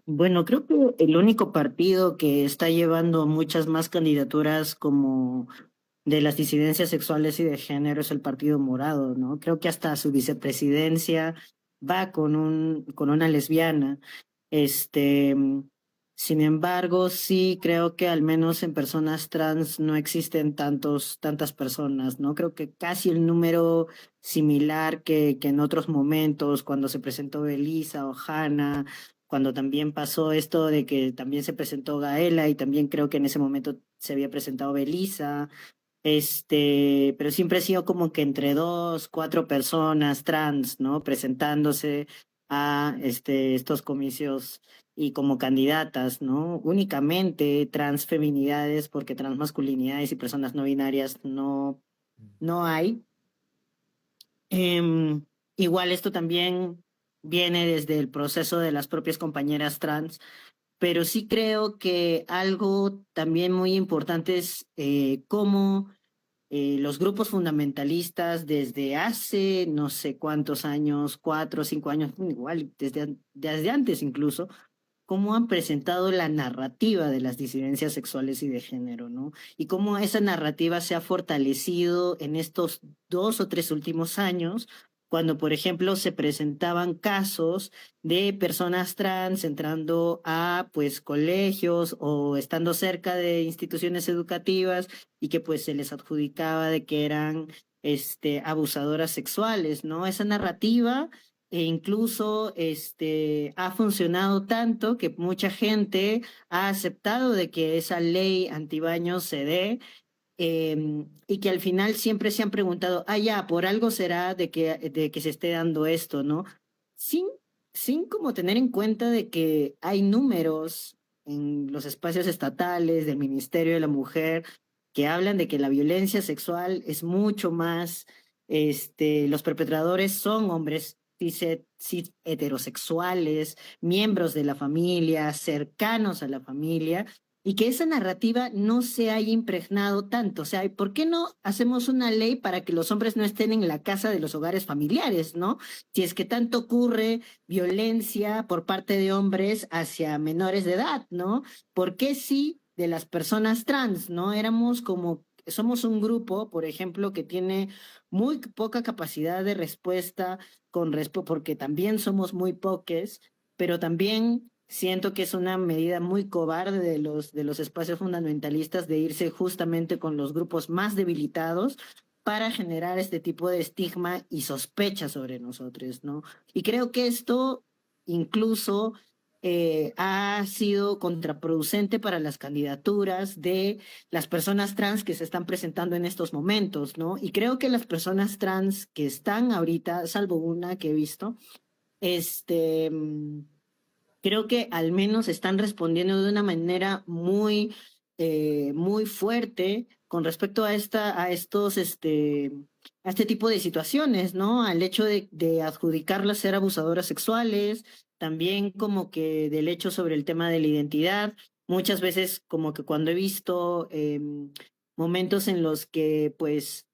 Bueno, creo que el único partido que está llevando muchas más candidaturas como de las disidencias sexuales y de género es el Partido Morado, ¿no? Creo que hasta su vicepresidencia va con una lesbiana. Este, Sin embargo, sí creo que al menos en personas trans no existen tantas personas, ¿no? Creo que casi el número similar que en otros momentos, cuando se presentó Belisa o Hanna, cuando también pasó esto de que también se presentó Gaela y también creo que en ese momento se había presentado Belisa, pero siempre ha sido como que entre 2, 4 personas trans, ¿no? Presentándose a estos comicios y como candidatas, ¿no? Únicamente transfeminidades, porque transmasculinidades y personas no binarias no hay. Em, Igual esto también viene desde el proceso de las propias compañeras trans, pero sí creo que algo también muy importante es cómo los grupos fundamentalistas desde hace no sé cuántos años, 4 o 5 años, igual desde antes incluso, cómo han presentado la narrativa de las disidencias sexuales y de género, ¿no? Y cómo esa narrativa se ha fortalecido en estos 2 o 3 últimos años, cuando, por ejemplo, se presentaban casos de personas trans entrando a, pues, colegios o estando cerca de instituciones educativas y que, pues, se les adjudicaba de que eran, abusadoras sexuales, ¿no? Esa narrativa e incluso ha funcionado tanto que mucha gente ha aceptado de que esa ley antibaños se dé, y que al final siempre se han preguntado, ya, por algo será de que se esté dando esto, ¿no? Sin, sin como tener en cuenta de que hay números en los espacios estatales del Ministerio de la Mujer que hablan de que la violencia sexual es mucho más, los perpetradores son hombres cis heterosexuales, miembros de la familia, cercanos a la familia, y que esa narrativa no se haya impregnado tanto. O sea, ¿por qué no hacemos una ley para que los hombres no estén en la casa de los hogares familiares, ¿no? Si es que tanto ocurre violencia por parte de hombres hacia menores de edad, ¿no? ¿Por qué sí de las personas trans, ¿no? Somos un grupo, por ejemplo, que tiene muy poca capacidad de respuesta porque también somos muy poques, pero también siento que es una medida muy cobarde de los espacios fundamentalistas de irse justamente con los grupos más debilitados para generar este tipo de estigma y sospecha sobre nosotros, ¿no? Y creo que esto incluso ha sido contraproducente para las candidaturas de las personas trans que se están presentando en estos momentos, ¿no? Y creo que las personas trans que están ahorita, salvo una que he visto, este, creo que al menos están respondiendo de una manera muy fuerte con respecto a a este tipo de situaciones, ¿no? Al hecho de adjudicarlas ser abusadoras sexuales, también como que del hecho sobre el tema de la identidad. Muchas veces como que cuando he visto momentos en los que pues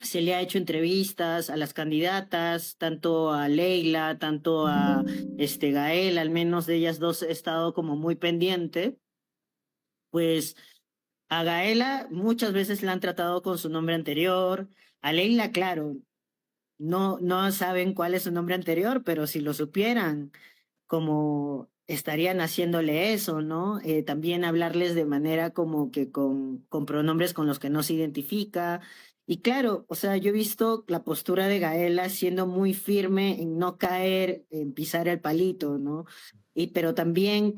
se le ha hecho entrevistas a las candidatas, tanto a Leila, tanto a Gael, al menos de ellas dos he estado como muy pendiente, pues a Gaela muchas veces la han tratado con su nombre anterior, a Leila, claro, no saben cuál es su nombre anterior, pero si lo supieran, como estarían haciéndole eso, ¿no? También hablarles de manera como que con pronombres con los que no se identifica. Y claro, o sea, yo he visto la postura de Gaela siendo muy firme en no caer, en pisar el palito, ¿no? Pero también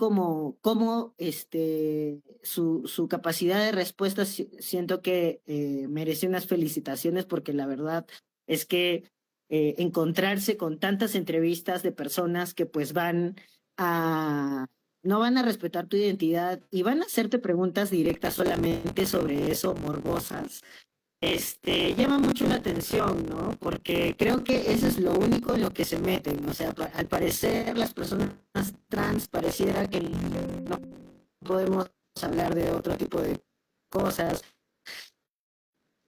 su capacidad de respuesta siento que merece unas felicitaciones porque la verdad es que encontrarse con tantas entrevistas de personas que pues a, no van a respetar tu identidad y van a hacerte preguntas directas solamente sobre eso, morbosas, llama mucho la atención, ¿no? Porque creo que eso es lo único en lo que se meten. O sea, al parecer las personas trans pareciera que no podemos hablar de otro tipo de cosas,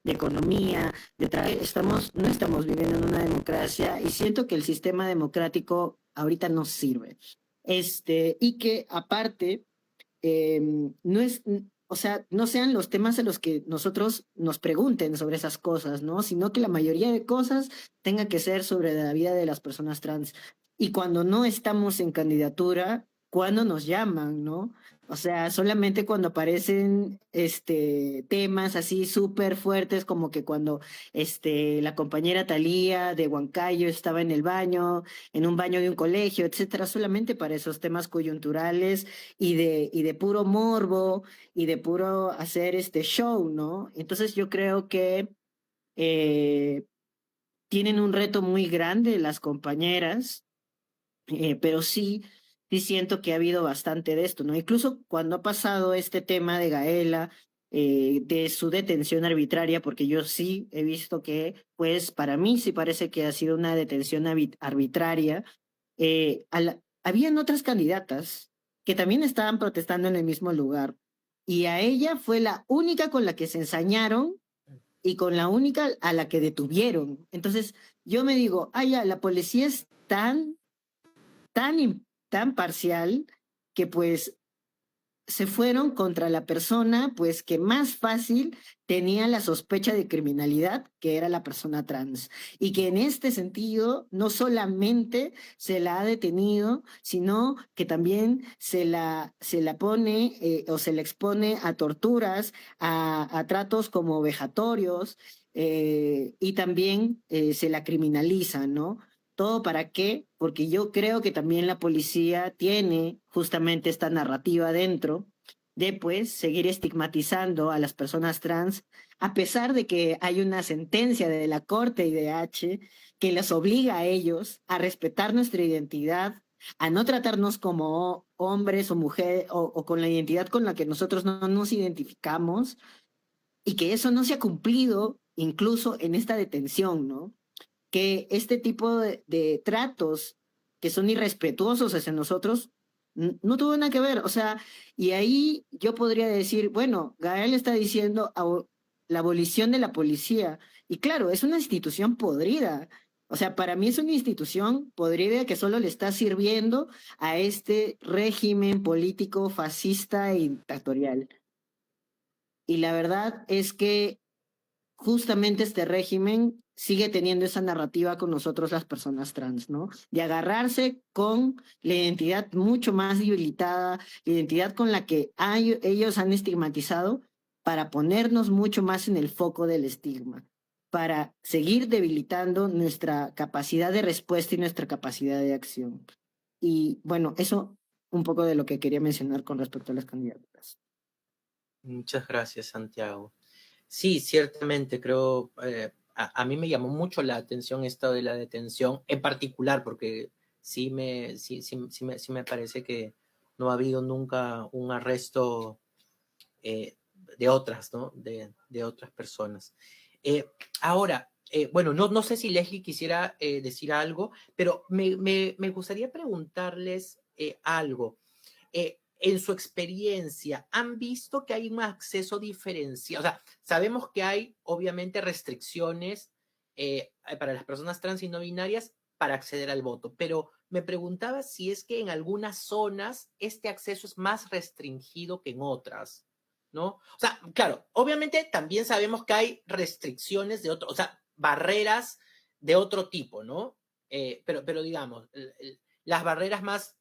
de economía, no estamos viviendo en una democracia y siento que el sistema democrático ahorita no sirve. Y que aparte, no es, o sea, no sean los temas en los que nosotros nos pregunten sobre esas cosas, ¿no? Sino que la mayoría de cosas tenga que ser sobre la vida de las personas trans. Y cuando no estamos en candidatura, cuando nos llaman, ¿no? O sea, solamente cuando aparecen temas así súper fuertes, como que cuando la compañera Thalía de Huancayo estaba en el baño, en un baño de un colegio, etcétera, solamente para esos temas coyunturales y de puro morbo y de puro hacer este show, ¿no? Entonces yo creo que eh, tienen un reto muy grande las compañeras, pero sí siento que ha habido bastante de esto, ¿no? Incluso cuando ha pasado este tema de Gaela, de su detención arbitraria, porque yo sí he visto que, pues para mí sí parece que ha sido una detención arbitraria, habían otras candidatas que también estaban protestando en el mismo lugar, y a ella fue la única con la que se ensañaron y con la única a la que detuvieron. Entonces yo me digo, ay, ya, la policía es tan parcial que pues se fueron contra la persona pues que más fácil tenía la sospecha de criminalidad, que era la persona trans. Y que en este sentido no solamente se la ha detenido, sino que también se la pone o se le expone a torturas, a tratos como vejatorios, y también se la criminaliza, ¿no? ¿Todo para qué? Porque yo creo que también la policía tiene justamente esta narrativa dentro de pues seguir estigmatizando a las personas trans, a pesar de que hay una sentencia de la Corte IDH que les obliga a ellos a respetar nuestra identidad, a no tratarnos como hombres o mujeres o con la identidad con la que nosotros no nos identificamos y que eso no se ha cumplido incluso en esta detención, ¿no? Que este tipo de tratos que son irrespetuosos hacia nosotros no tuvo nada que ver, o sea, y ahí yo podría decir, bueno, Gael está diciendo la abolición de la policía, y claro, es una institución podrida, o sea, para mí es una institución podrida que solo le está sirviendo a este régimen político fascista e dictatorial. Y la verdad es que justamente este régimen sigue teniendo esa narrativa con nosotros las personas trans, ¿no? De agarrarse con la identidad mucho más debilitada, la identidad con la que ellos han estigmatizado para ponernos mucho más en el foco del estigma, para seguir debilitando nuestra capacidad de respuesta y nuestra capacidad de acción. Y bueno, eso un poco de lo que quería mencionar con respecto a las candidaturas. Muchas gracias, Santiago. Sí, ciertamente creo, a mí me llamó mucho la atención esto de la detención, en particular, porque sí me parece que no ha habido nunca un arresto de otras, ¿no? De otras personas. Ahora, bueno, no sé si Leslie quisiera decir algo, pero me gustaría preguntarles algo. En su experiencia, ¿han visto que hay un acceso diferenciado? O sea, sabemos que hay obviamente restricciones para las personas trans y no binarias para acceder al voto, pero me preguntaba si es que en algunas zonas este acceso es más restringido que en otras, ¿no? O sea, claro, obviamente también sabemos que hay restricciones de otro, o sea, barreras de otro tipo, ¿no? Pero digamos, las barreras más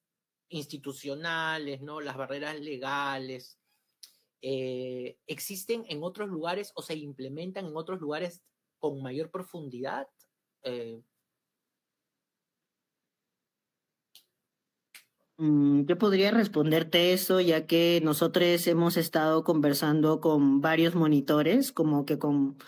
institucionales, ¿no? Las barreras legales, ¿existen en otros lugares o se implementan en otros lugares con mayor profundidad? Yo podría responderte eso, ya que nosotros hemos estado conversando con varios monitores, como que con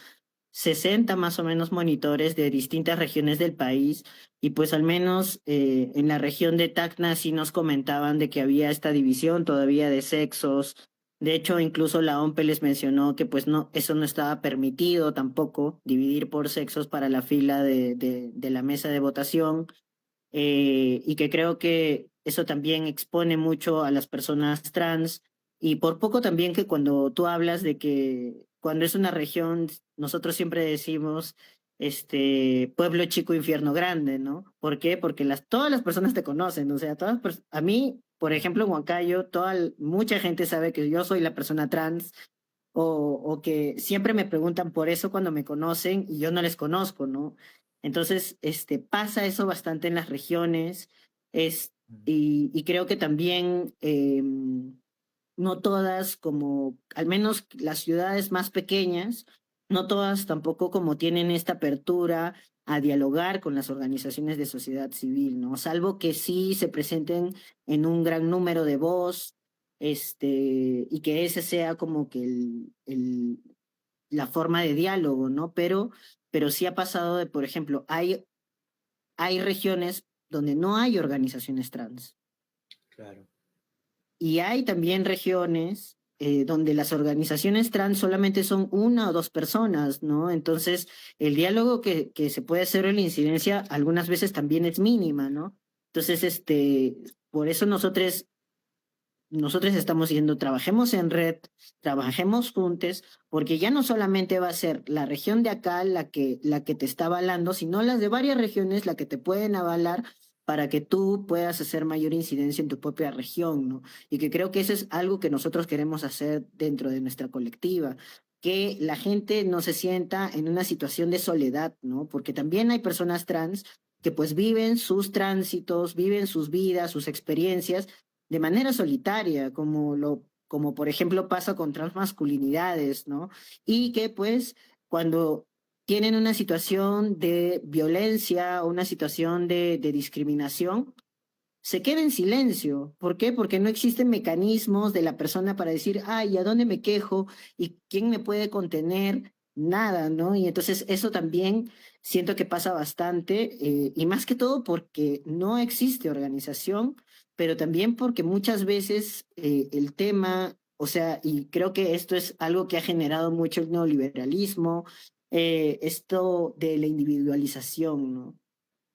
60 más o menos monitores de distintas regiones del país, y pues al menos en la región de Tacna sí nos comentaban de que había esta división todavía de sexos. De hecho, incluso la OMPE les mencionó que pues no, eso no estaba permitido tampoco, dividir por sexos para la fila de la mesa de votación, y que creo que eso también expone mucho a las personas trans y por poco también que cuando tú hablas de que cuando es una región, nosotros siempre decimos pueblo chico, infierno grande, ¿no? ¿Por qué? Porque todas las personas te conocen, o sea, a mí, por ejemplo, en Huancayo, mucha gente sabe que yo soy la persona trans o que siempre me preguntan por eso cuando me conocen y yo no les conozco, ¿no? Entonces, pasa eso bastante en las regiones y creo que también no todas, como al menos las ciudades más pequeñas, no todas tampoco como tienen esta apertura a dialogar con las organizaciones de sociedad civil, ¿no? Salvo que sí se presenten en un gran número de voz, y que ese sea como que la forma de diálogo, ¿no? Pero sí ha pasado de, por ejemplo, hay regiones donde no hay organizaciones trans. Claro. Y hay también regiones donde las organizaciones trans solamente son una o dos personas, ¿no? Entonces, el diálogo que se puede hacer en la incidencia algunas veces también es mínima, ¿no? Entonces, por eso nosotros estamos diciendo, trabajemos en red, trabajemos juntos, porque ya no solamente va a ser la región de acá la que te está avalando, sino las de varias regiones la que te pueden avalar para que tú puedas hacer mayor incidencia en tu propia región, ¿no? Y que creo que eso es algo que nosotros queremos hacer dentro de nuestra colectiva, que la gente no se sienta en una situación de soledad, ¿no? Porque también hay personas trans que pues viven sus tránsitos, viven sus vidas, sus experiencias de manera solitaria, como por ejemplo pasa con transmasculinidades, ¿no? Y que pues cuando tienen una situación de violencia o una situación de discriminación, se queda en silencio. ¿Por qué? Porque no existen mecanismos de la persona para decir, ay, ¿a dónde me quejo? ¿Y quién me puede contener? nada, ¿no? Y entonces eso también siento que pasa bastante, y más que todo porque no existe organización, pero también porque muchas veces el tema, o sea, y creo que esto es algo que ha generado mucho el neoliberalismo, esto de la individualización, ¿no?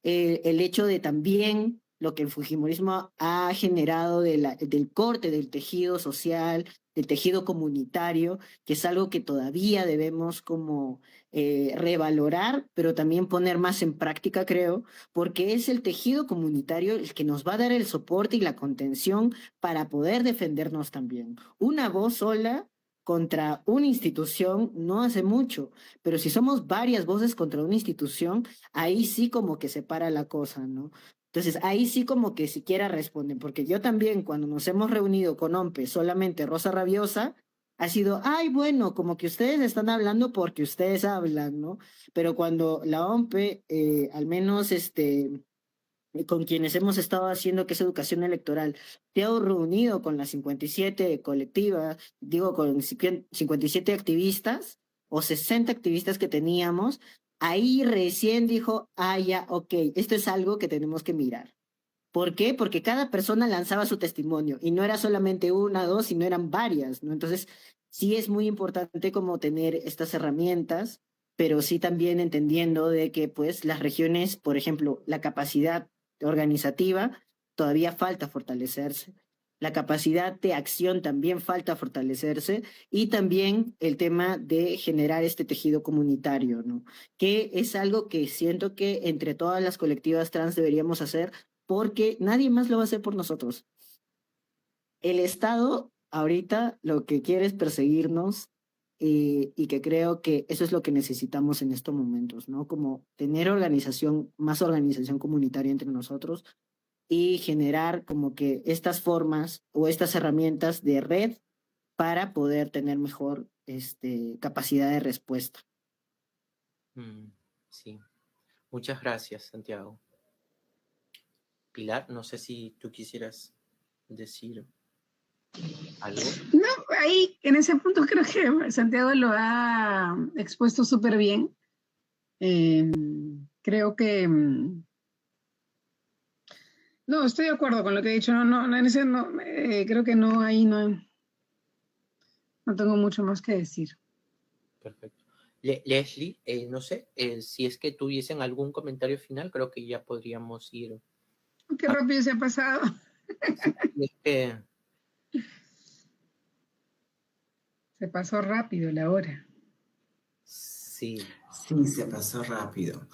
El hecho de también lo que el Fujimorismo ha generado del corte del tejido social, del tejido comunitario, que es algo que todavía debemos como revalorar, pero también poner más en práctica, creo, porque es el tejido comunitario el que nos va a dar el soporte y la contención para poder defendernos también. Una voz sola contra una institución no hace mucho, pero si somos varias voces contra una institución, ahí sí como que se para la cosa, ¿no? Entonces, ahí sí como que siquiera responden, porque yo también cuando nos hemos reunido con OMPE, solamente Rosa Rabiosa, ha sido, ay, bueno, como que ustedes están hablando porque ustedes hablan, ¿no? Pero cuando la OMPE, al menos con quienes hemos estado haciendo que es educación electoral, te ha reunido con las 57 colectivas, digo, con 57 activistas o 60 activistas que teníamos, ahí recién dijo, ah, ya, ok, esto es algo que tenemos que mirar. ¿Por qué? Porque cada persona lanzaba su testimonio y no era solamente una, dos, sino eran varias, ¿no? Entonces, sí es muy importante como tener estas herramientas, pero sí también entendiendo de que, pues, las regiones, por ejemplo, la capacidad organizativa todavía falta fortalecerse. La capacidad de acción también falta fortalecerse y también el tema de generar este tejido comunitario, ¿no? Que es algo que siento que entre todas las colectivas trans deberíamos hacer porque nadie más lo va a hacer por nosotros. El Estado ahorita lo que quiere es perseguirnos, y que creo que eso es lo que necesitamos en estos momentos, ¿no? Como tener organización, más organización comunitaria entre nosotros y generar como que estas formas o estas herramientas de red para poder tener mejor capacidad de respuesta. Sí, muchas gracias, Santiago. Pilar, no sé si tú quisieras decir algo. No, ahí en ese punto creo que Santiago lo ha expuesto súper bien. Creo que no, estoy de acuerdo con lo que he dicho. No, en ese no, creo que no, ahí no tengo mucho más que decir. Perfecto. Leslie, no sé, si es que tuviesen algún comentario final, creo que ya podríamos ir. Qué rápido se ha pasado. Es que Se pasó rápido la hora. sí. Sí, se pasó rápido.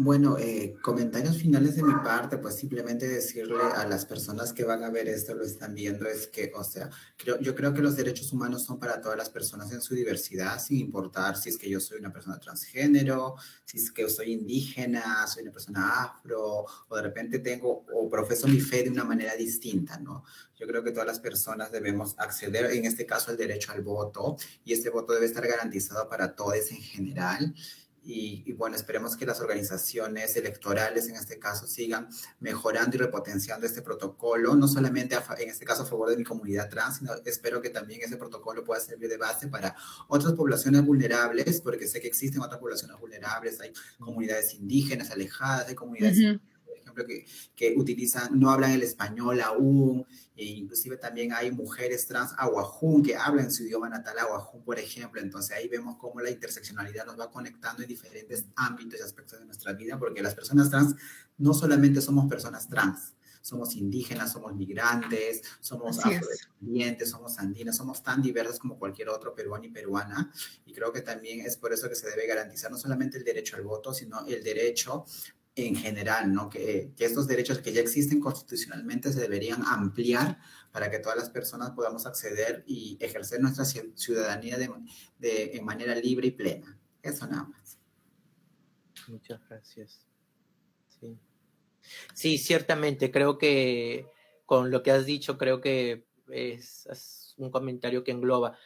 Bueno, comentarios finales de mi parte, pues simplemente decirle a las personas que van a ver esto, lo están viendo, es que, o sea, yo creo que los derechos humanos son para todas las personas en su diversidad, sin importar si es que yo soy una persona transgénero, si es que soy indígena, soy una persona afro, o de repente tengo o profeso mi fe de una manera distinta, ¿no? Yo creo que todas las personas debemos acceder, en este caso, al derecho al voto, y este voto debe estar garantizado para todos en general. Y bueno, esperemos que las organizaciones electorales en este caso sigan mejorando y repotenciando este protocolo, no solamente en este caso a favor de mi comunidad trans, sino espero que también ese protocolo pueda servir de base para otras poblaciones vulnerables, porque sé que existen otras poblaciones vulnerables, hay comunidades indígenas alejadas, hay comunidades, por ejemplo, que utilizan, no hablan el español aún, e inclusive también hay mujeres trans aguajún que hablan su idioma natal aguajún, por ejemplo. Entonces ahí vemos cómo la interseccionalidad nos va conectando en diferentes ámbitos y aspectos de nuestra vida, porque las personas trans no solamente somos personas trans, somos indígenas, somos migrantes, somos afrodescendientes, somos andinos, somos tan diversos como cualquier otro peruano y peruana, y creo que también es por eso que se debe garantizar no solamente el derecho al voto, sino el derecho en general, ¿no? Que estos derechos que ya existen constitucionalmente se deberían ampliar para que todas las personas podamos acceder y ejercer nuestra ciudadanía en manera libre y plena. Eso nada más. Muchas gracias. Sí. Sí, ciertamente, creo que con lo que has dicho, creo que es un comentario que engloba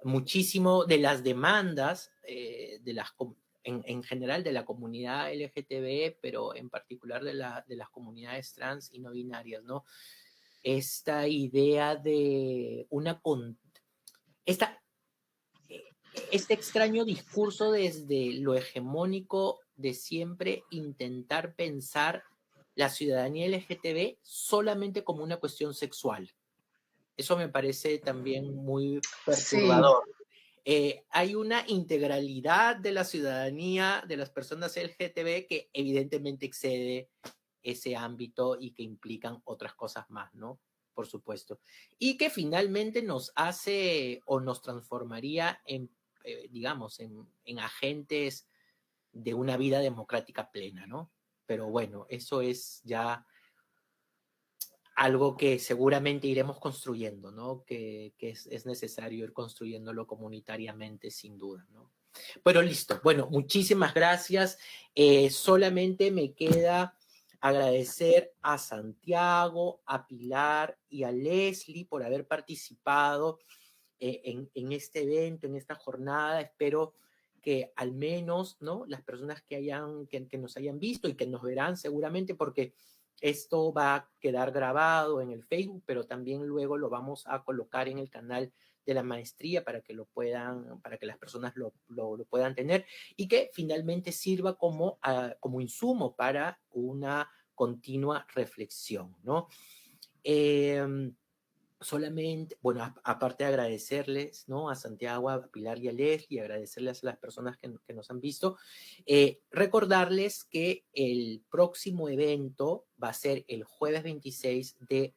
muchísimo de las demandas en general de la comunidad LGTB, pero en particular de las comunidades trans y no binarias, ¿no? Esta idea de esta este extraño discurso desde lo hegemónico de siempre intentar pensar la ciudadanía LGTB solamente como una cuestión sexual. Eso me parece también muy Sí, perturbador. Hay una integralidad de la ciudadanía, de las personas LGTB, que evidentemente excede ese ámbito y que implican otras cosas más, ¿no? Por supuesto. Y que finalmente nos hace o nos transformaría en, digamos, en agentes de una vida democrática plena, ¿no? Pero bueno, eso es ya algo que seguramente iremos construyendo, ¿no? Que es necesario ir construyéndolo comunitariamente, sin duda, ¿no? Pero listo. Bueno, muchísimas gracias. Solamente me queda agradecer a Santiago, a Pilar y a Leslie por haber participado en este evento, en esta jornada. Espero que al menos, ¿no? Las personas que nos hayan visto y que nos verán seguramente, porque esto va a quedar grabado en el Facebook, pero también luego lo vamos a colocar en el canal de la maestría para que para que las personas lo puedan tener y que finalmente sirva como insumo para una continua reflexión, ¿no? Solamente, bueno, aparte de agradecerles, ¿no? A Santiago, a Pilar y a Leslie, agradecerles a las personas que nos han visto, recordarles que el próximo evento va a ser el jueves 26 de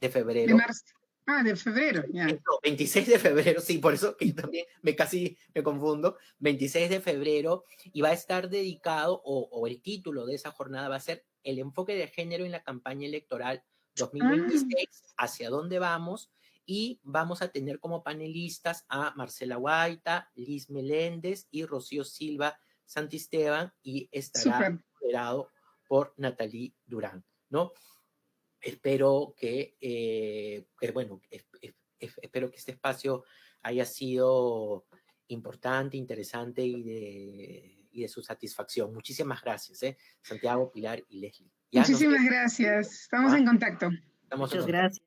de febrero. marzo. Ah, de febrero, ya. No, 26 de febrero, sí, por eso que yo también casi me confundo. 26 de febrero, y va a estar dedicado, o el título de esa jornada va a ser El enfoque de género en la campaña electoral 2026, hacia dónde vamos, y vamos a tener como panelistas a Marcela Guaita, Liz Meléndez y Rocío Silva Santisteban, y estará moderado por Nathalie Durán, ¿no? Espero bueno, espero que este espacio haya sido importante, interesante y de su satisfacción. Muchísimas gracias, Santiago, Pilar y Leslie. Muchísimas gracias. Estamos en contacto. Muchas gracias.